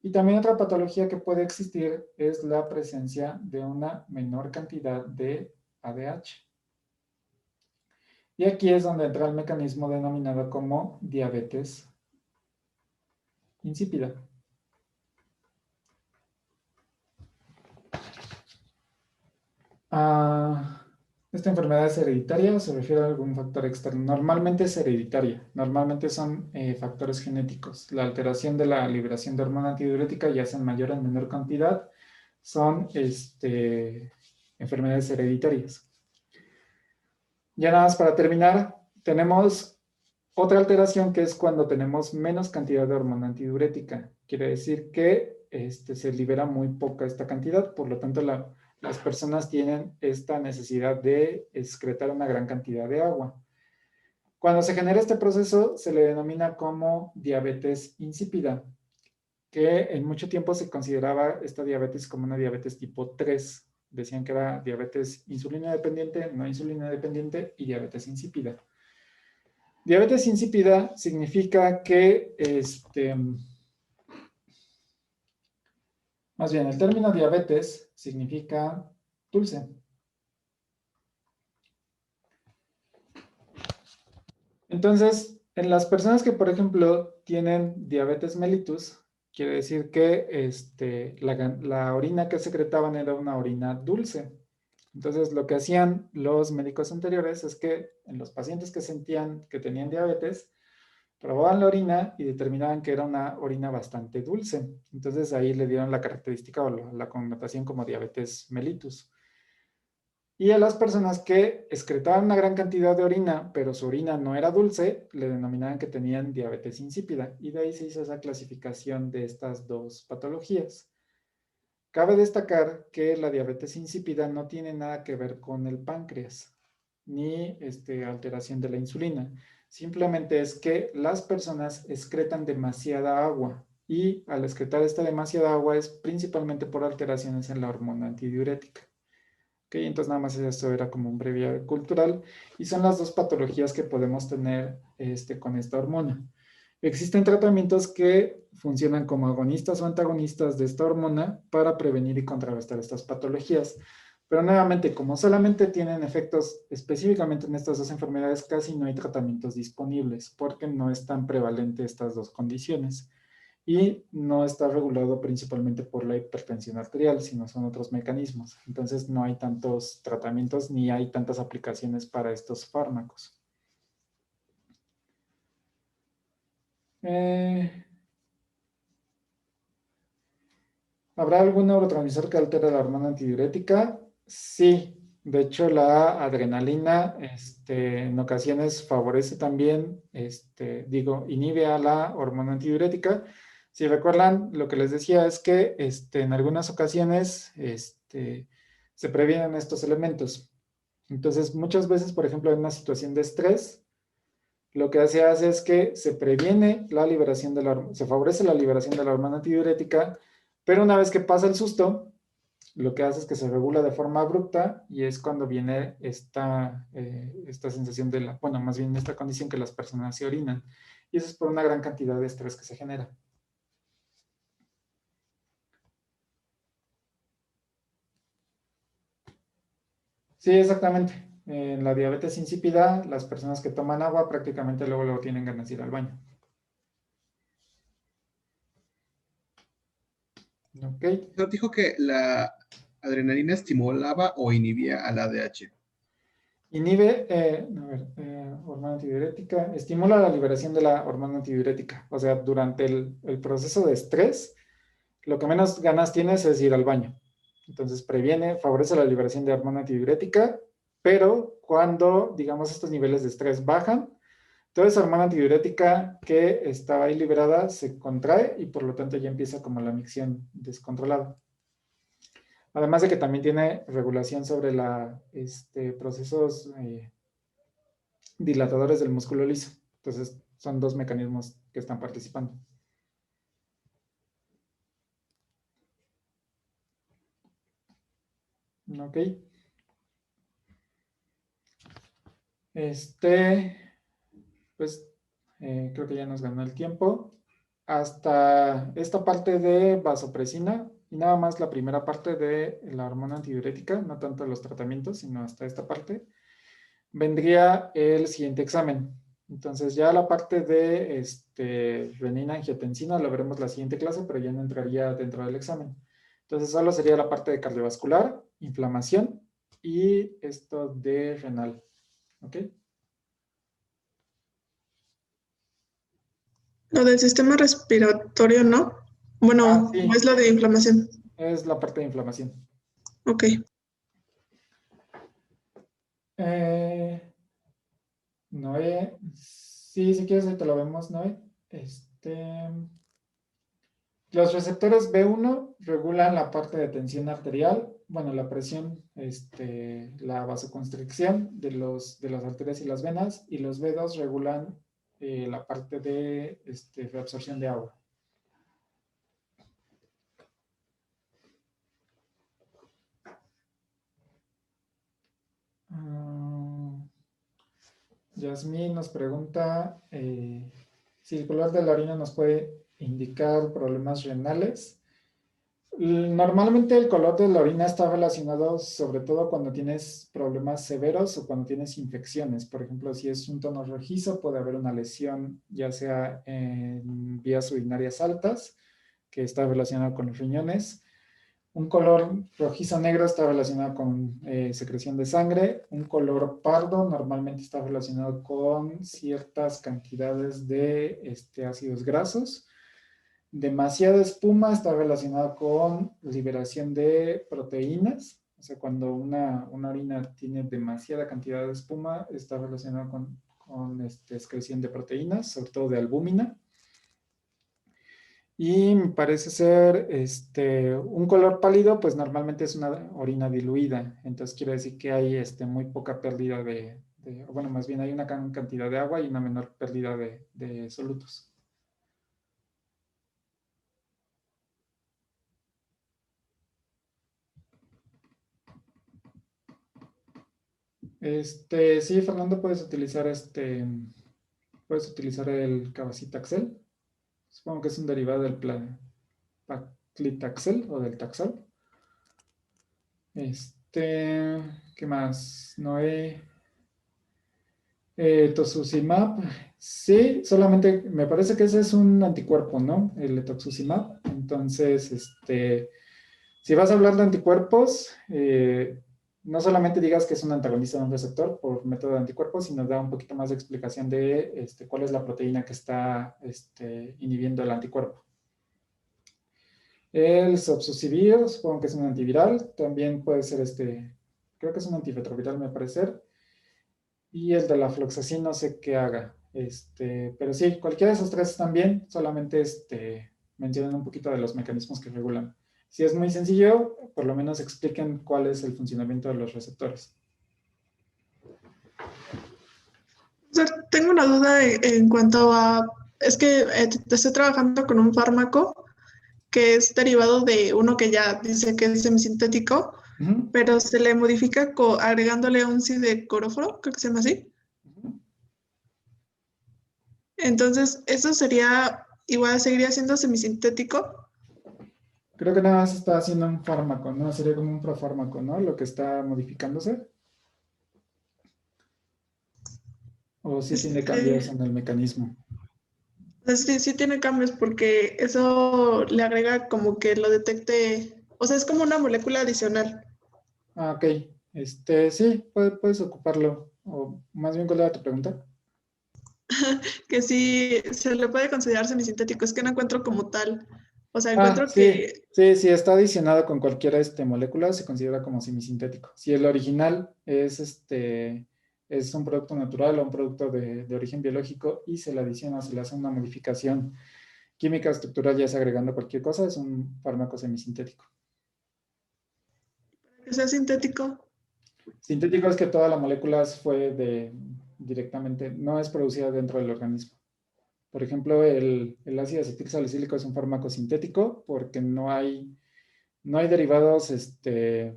A: Y también otra patología que puede existir es la presencia de una menor cantidad de ADH. Y aquí es donde entra el mecanismo denominado como diabetes insípida. ¿Esta enfermedad es hereditaria o se refiere a algún factor externo? Normalmente es hereditaria. Normalmente son factores genéticos. La alteración de la liberación de hormona antidiurética, ya sea en mayor o en menor cantidad, son enfermedades hereditarias. Ya nada más para terminar, tenemos otra alteración que es cuando tenemos menos cantidad de hormona antidiurética. Quiere decir que se libera muy poca esta cantidad, por lo tanto las personas tienen esta necesidad de excretar una gran cantidad de agua. Cuando se genera este proceso se le denomina como diabetes insípida, que en mucho tiempo se consideraba esta diabetes como una diabetes tipo 3. Decían que era diabetes insulina dependiente, no insulina dependiente y diabetes insípida. Diabetes insípida significa que, más bien, el término diabetes significa dulce. Entonces, en las personas que, por ejemplo, tienen diabetes mellitus, quiere decir que la orina que secretaban era una orina dulce. Entonces, lo que hacían los médicos anteriores es que en los pacientes que sentían que tenían diabetes, probaban la orina y determinaban que era una orina bastante dulce. Entonces, ahí le dieron la característica o la connotación como diabetes mellitus. Y a las personas que excretaban una gran cantidad de orina, pero su orina no era dulce, le denominaban que tenían diabetes insípida. Y de ahí se hizo esa clasificación de estas dos patologías. Cabe destacar que la diabetes insípida no tiene nada que ver con el páncreas, ni alteración de la insulina. Simplemente es que las personas excretan demasiada agua y al excretar esta demasiada agua es principalmente por alteraciones en la hormona antidiurética. Okay, entonces nada más esto era como un breviario cultural y son las dos patologías que podemos tener con esta hormona. Existen tratamientos que funcionan como agonistas o antagonistas de esta hormona para prevenir y contrarrestar estas patologías. Pero nuevamente, como solamente tienen efectos específicamente en estas dos enfermedades, casi no hay tratamientos disponibles porque no es tan prevalente estas dos condiciones. y no está regulado principalmente por la hipertensión arterial, sino son otros mecanismos. Entonces no hay tantos tratamientos ni hay tantas aplicaciones para estos fármacos. ¿Habrá algún neurotransmisor que altere la hormona antidiurética? Sí, de hecho la adrenalina en ocasiones favorece también, inhibe a la hormona antidiurética. Si recuerdan, lo que les decía es que en algunas ocasiones se previenen estos elementos. Entonces, muchas veces, por ejemplo, en una situación de estrés, lo que se hace es que se previene la liberación se favorece la liberación de la hormona antidiurética, pero una vez que pasa el susto, lo que hace es que se regula de forma abrupta y es cuando viene esta sensación bueno, más bien esta condición que las personas se orinan. Y eso es por una gran cantidad de estrés que se genera. Sí, exactamente. En la diabetes insípida, las personas que toman agua prácticamente luego tienen ganas de ir al baño. Ok.
B: ¿No dijo que la adrenalina estimulaba o inhibía al ADH?
A: Inhibe, hormona antidiurética, estimula la liberación de la hormona antidiurética. O sea, durante el proceso de estrés, lo que menos ganas tienes es ir al baño. Entonces favorece la liberación de hormona antidiurética, pero cuando, digamos, estos niveles de estrés bajan, toda esa hormona antidiurética que estaba ahí liberada se contrae y por lo tanto ya empieza como la micción descontrolada. Además de que también tiene regulación sobre procesos dilatadores del músculo liso. Entonces, son dos mecanismos que están participando. Ok. Pues creo que ya nos ganó el tiempo. Hasta esta parte de vasopresina y nada más la primera parte de la hormona antidiurética, no tanto los tratamientos, sino hasta esta parte, vendría el siguiente examen. Entonces ya la parte de renina, angiotensina la veremos la siguiente clase, pero ya no entraría dentro del examen. Entonces solo sería la parte de cardiovascular, inflamación y esto de renal. ¿Ok?
C: Lo del sistema respiratorio, ¿no? Bueno,
A: Sí,
C: ¿cómo es lo de inflamación?
A: es la parte de inflamación.
C: Ok.
A: Noé, sí, si quieres, ahí te lo vemos, Noé. Los receptores B1 regulan la parte de tensión arterial, bueno, la presión, la vasoconstricción de las arterias y las venas, y los B2 regulan la parte de reabsorción de agua. Yasmín nos pregunta si el color de la orina nos puede indicar problemas renales. Normalmente el color de la orina está relacionado sobre todo cuando tienes problemas severos o cuando tienes infecciones. Por ejemplo, si es un tono rojizo, puede haber una lesión ya sea en vías urinarias altas, que está relacionado con los riñones. Un color rojizo negro está relacionado con secreción de sangre. Un color pardo normalmente está relacionado con ciertas cantidades de ácidos grasos. Demasiada espuma está relacionada con liberación de proteínas. O sea, cuando una orina tiene demasiada cantidad de espuma, está relacionada con excreción de proteínas, sobre todo de albúmina. Y me parece ser un color pálido, pues normalmente es una orina diluida. Entonces quiere decir que hay muy poca pérdida bueno, más bien hay una cantidad de agua y una menor pérdida de solutos. Sí, Fernando, puedes utilizar el cabacitaxel. Supongo que es un derivado del paclitaxel o del taxol. ¿Qué más? Noé. Tocilizumab, sí, solamente me parece que ese es un anticuerpo, ¿no? El tocilizumab. Entonces, si vas a hablar de anticuerpos, no solamente digas que es un antagonista de un receptor por método de anticuerpos, sino da un poquito más de explicación de cuál es la proteína que está inhibiendo el anticuerpo. El sofosbuvir, supongo que es un antiviral, también puede ser creo que es un antirretroviral, me parece. Y el de la fluoxacin no sé qué haga. Pero sí, cualquiera de esos tres están bien, solamente mencionan un poquito de los mecanismos que regulan. Si es muy sencillo, por lo menos expliquen cuál es el funcionamiento de los receptores.
F: O sea, tengo una duda en cuanto a, es que estoy trabajando con un fármaco que es derivado de uno que ya dice que es semisintético,
A: Ujú,
F: pero se le modifica agregándole un sidecoróforo, creo que se llama así.
A: ujú.
F: Entonces, eso sería, igual seguiría siendo semisintético.
A: Creo que nada más está haciendo un fármaco, ¿no? Sería como un profármaco, ¿no? Lo que está modificándose. O sí tiene cambios
F: Este,
A: en el mecanismo.
F: sí, sí tiene cambios porque eso le agrega como que lo detecte, o sea, es como una molécula adicional.
A: Ah, ok. Sí, puedes ocuparlo. O más bien, ¿cuál era tu pregunta?
F: Que sí se le puede considerar semisintético, es que no encuentro como tal. O sea,
A: Ah,
F: encuentro
A: sí,
F: que,
A: sí, sí, está adicionado con cualquier molécula, se considera como semisintético. Si el original es un producto natural o un producto de origen biológico y se le adiciona, se le hace una modificación química estructural, ya sea agregando cualquier cosa, es un fármaco semisintético.
F: que sea sintético.
A: Sintético es que toda la molécula fue directamente, no es producida dentro del organismo. Por ejemplo, el ácido acetil salicílico es un fármaco sintético porque no hay derivados eh,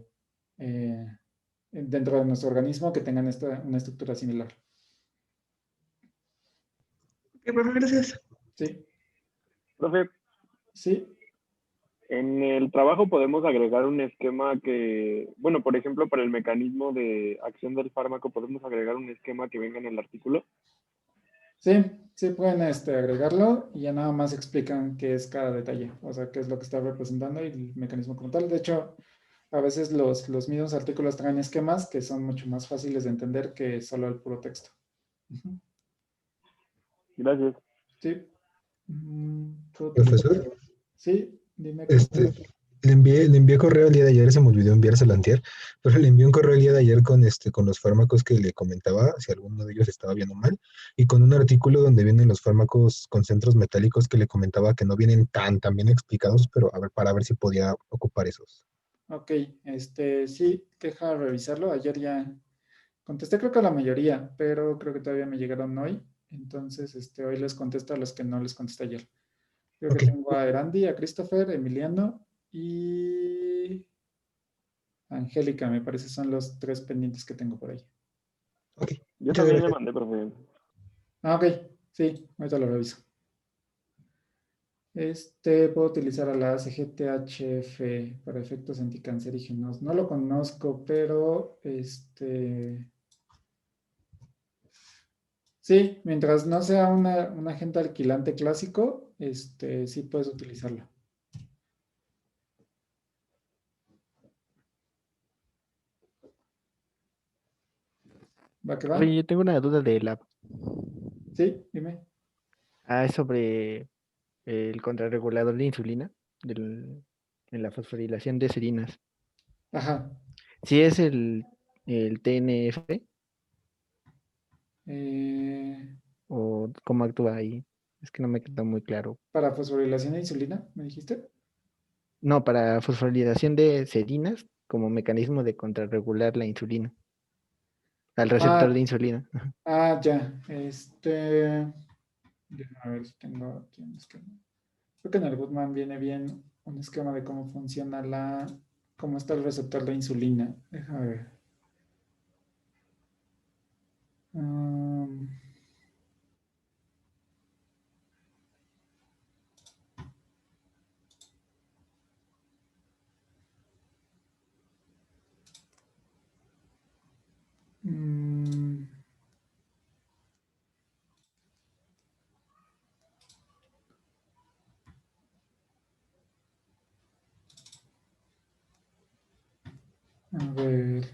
A: dentro de nuestro organismo que tengan una estructura similar.
F: Ok, pues gracias.
A: Sí,
G: Profe,
A: sí,
G: en el trabajo podemos agregar un esquema que, bueno, por ejemplo, para el mecanismo de acción del fármaco, podemos agregar un esquema que venga en el artículo.
A: sí, sí pueden agregarlo y ya nada más explican qué es cada detalle, o sea, qué es lo que está representando y el mecanismo como tal. De hecho, a veces los mismos artículos traen esquemas que son mucho más fáciles de entender que solo el puro texto. Ujú.
G: Gracias.
A: Sí. ¿Puedo utilizar?
H: Profesor,
A: Sí, dime,
H: este,
A: compañero.
H: le envié correo el día de ayer, se me olvidó enviárselo antier, pero le envié un correo el día de ayer con los fármacos que le comentaba, si alguno de ellos estaba bien o mal, y con un artículo donde vienen los fármacos con centros metálicos que le comentaba que no vienen tan bien explicados, pero a ver, para ver si podía ocupar esos.
A: Ok, sí, deja revisarlo. Ayer ya contesté, creo que a la mayoría, pero creo que todavía me llegaron hoy. Entonces, hoy les contesto a los que no les contesté ayer. Creo que
H: Ok,
A: tengo a Erandi, a Christopher, Emiliano y Angélica, me parece, son los tres pendientes que tengo por ahí.
H: ok,
G: Yo
H: muchas
G: también le
H: gracias.
G: mandé, profe.
A: Ah, ok, sí, ahorita lo reviso. Puedo utilizar a la ACGTHF para efectos anticancerígenos. No lo conozco, pero sí, mientras no sea un agente alquilante clásico, sí puedes utilizarlo. ¿Va que va?
I: Oye, yo tengo una duda de la...
A: Sí, dime.
I: Es sobre el contrarregulador de insulina en la fosforilación de serinas.
A: Ajá.
I: Si es el TNF
A: Eh,
I: o cómo actúa ahí. Es que no me quedó muy claro.
A: para fosforilación de insulina, ¿me dijiste?
I: No, para fosforilación de serinas como mecanismo de contrarregular la insulina, al receptor de
A: Ah,
I: insulina.
A: ya. Déjame ver si tengo aquí un esquema. Creo que en el Goodman viene bien un esquema de cómo funciona cómo está el receptor de insulina. Déjame ver. Um, mm, A ver.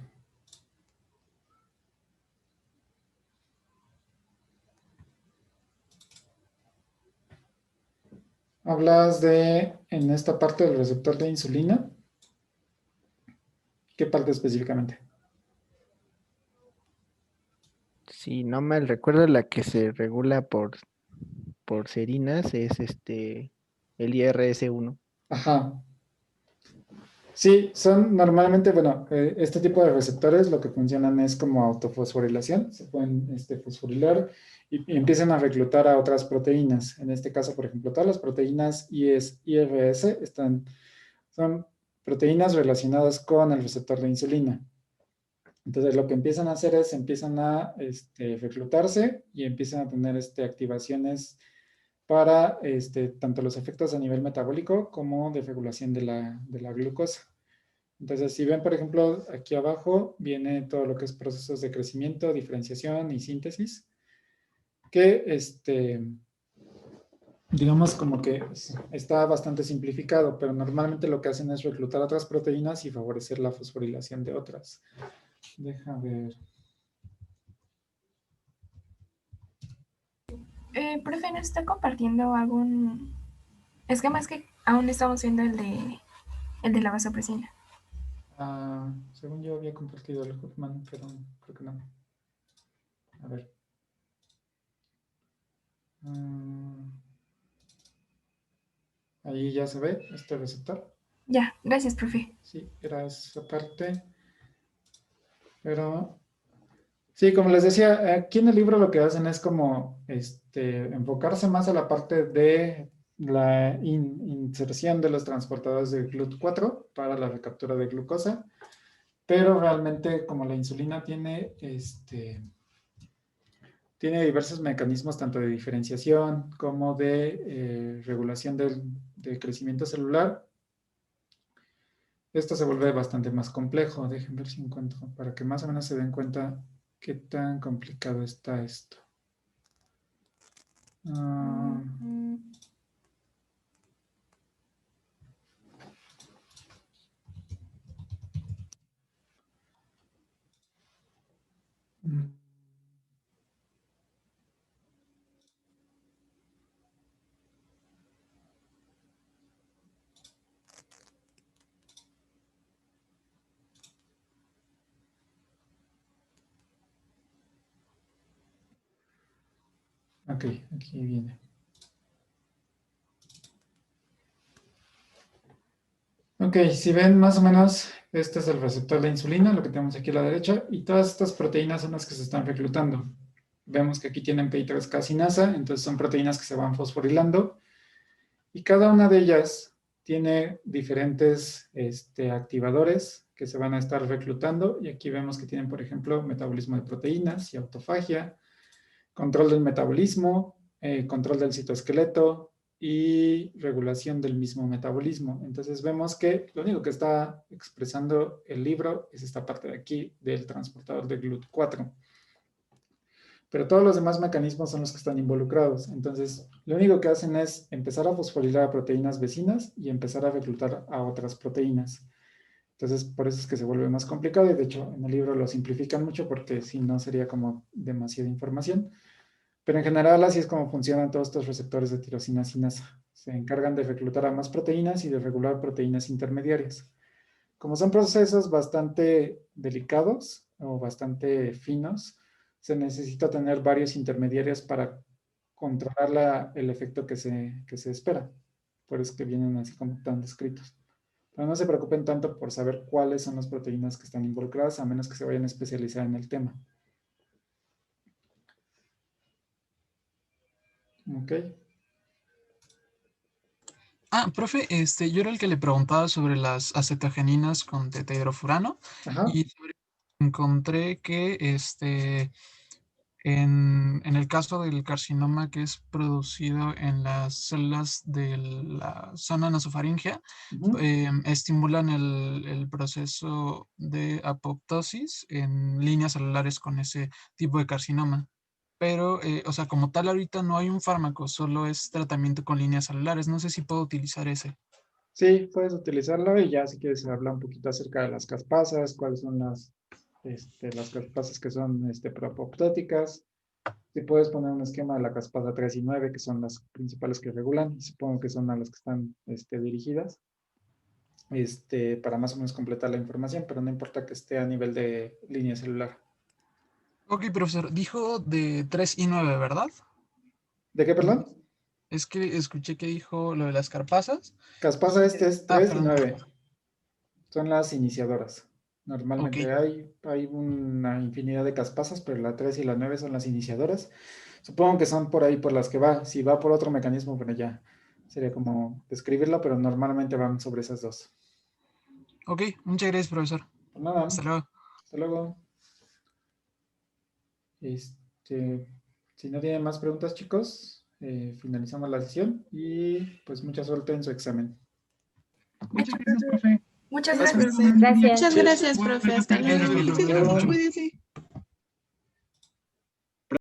A: Hablas de, en esta parte del receptor de insulina. ¿Qué parte específicamente?
I: Si no mal recuerdo, la que se regula por serinas es el IRS1.
A: Ajá. Sí, son normalmente, bueno, este tipo de receptores lo que funcionan es como autofosforilación, se pueden fosforilar y empiezan a reclutar a otras proteínas. En este caso, por ejemplo, todas las proteínas IRS son proteínas relacionadas con el receptor de insulina. Entonces, lo que empiezan a hacer es, empiezan a reclutarse y empiezan a tener activaciones para tanto los efectos a nivel metabólico como de regulación de la glucosa. Entonces, si ven, por ejemplo, aquí abajo viene todo lo que es procesos de crecimiento, diferenciación y síntesis, que digamos como que está bastante simplificado, pero normalmente lo que hacen es reclutar otras proteínas y favorecer la fosforilación de otras. Deja ver.
E: Profe, ¿nos está compartiendo algún esquema? Es que aún estamos viendo el de la vasopresina.
A: Según yo había compartido el Huffman, pero creo que no. A ver. Ahí ya se ve este receptor.
E: Ya, gracias, profe.
A: Sí, era esa parte. Pero sí, como les decía, aquí en el libro lo que hacen es como enfocarse más a la parte de la inserción de los transportadores de GLUT4 para la recaptura de glucosa, pero realmente como la insulina tiene diversos mecanismos tanto de diferenciación como de regulación del crecimiento celular. Esto se vuelve bastante más complejo. Déjenme ver si encuentro, para que más o menos se den cuenta qué tan complicado está esto. Ok, aquí viene. Ok, si ven más o menos, este es el receptor de insulina, lo que tenemos aquí a la derecha, y todas estas proteínas son las que se están reclutando. Vemos que aquí tienen PI3K-sinasa, entonces son proteínas que se van fosforilando, y cada una de ellas tiene diferentes activadores que se van a estar reclutando, y aquí vemos que tienen, por ejemplo, metabolismo de proteínas y autofagia, control del metabolismo, control del citoesqueleto y regulación del mismo metabolismo. Entonces vemos que lo único que está expresando el libro es esta parte de aquí del transportador de GLUT4. Pero todos los demás mecanismos son los que están involucrados. Entonces, lo único que hacen es empezar a fosforilar a proteínas vecinas y empezar a reclutar a otras proteínas. Entonces, por eso es que se vuelve más complicado y de hecho en el libro lo simplifican mucho porque si no sería como demasiada información. Pero en general así es como funcionan todos estos receptores de tirosina sinasa. Se encargan de reclutar a más proteínas y de regular proteínas intermediarias. Como son procesos bastante delicados o bastante finos, se necesita tener varios intermediarios para controlar el efecto que se espera. Por eso que vienen así como tan descritos. Pero no se preocupen tanto por saber cuáles son las proteínas que están involucradas, a menos que se vayan a especializar en el tema. Ok.
J: Profe, yo era el que le preguntaba sobre las acetogeninas con tetrahidrofurano.
A: Ajá.
J: Y encontré que en el caso del carcinoma que es producido en las células de la zona nasofaringea, estimulan el proceso de apoptosis en líneas celulares con ese tipo de carcinoma. Pero, o sea, como tal, ahorita no hay un fármaco, solo es tratamiento con líneas celulares. No sé si puedo utilizar ese.
A: Sí, puedes utilizarlo y ya si quieres hablar un poquito acerca de las caspasas, cuáles son las caspasas que son propoptóticas. Si puedes poner un esquema de la caspasa 3 y 9, que son las principales que regulan, y supongo que son a las que están dirigidas, para más o menos completar la información, pero no importa que esté a nivel de línea celular.
J: Ok, profesor, dijo de 3 y 9, ¿verdad?
A: ¿De qué, perdón?
J: Es que escuché que dijo lo de las carpasas.
A: Caspasa es 3 y
J: perdón.
A: 9. Son las iniciadoras. Normalmente
J: Ok.
A: hay una infinidad de caspasas, pero la 3 y la 9 son las iniciadoras. Supongo que son por ahí por las que va. Si va por otro mecanismo, bueno, ya sería como describirlo, pero normalmente van sobre esas dos.
J: Ok, muchas gracias, profesor.
A: Por nada.
J: Hasta luego.
A: Hasta luego. Si no tienen más preguntas, chicos, finalizamos la sesión y pues mucha suerte en su examen.
J: Muchas gracias, profe.
E: Muchas
C: Gracias,
E: gracias.
C: profe.
K: Gracias.
F: Muchas gracias, profe. Hasta
J: Gracias,
F: luego.
J: profe.
A: Luego.
F: Cuídense.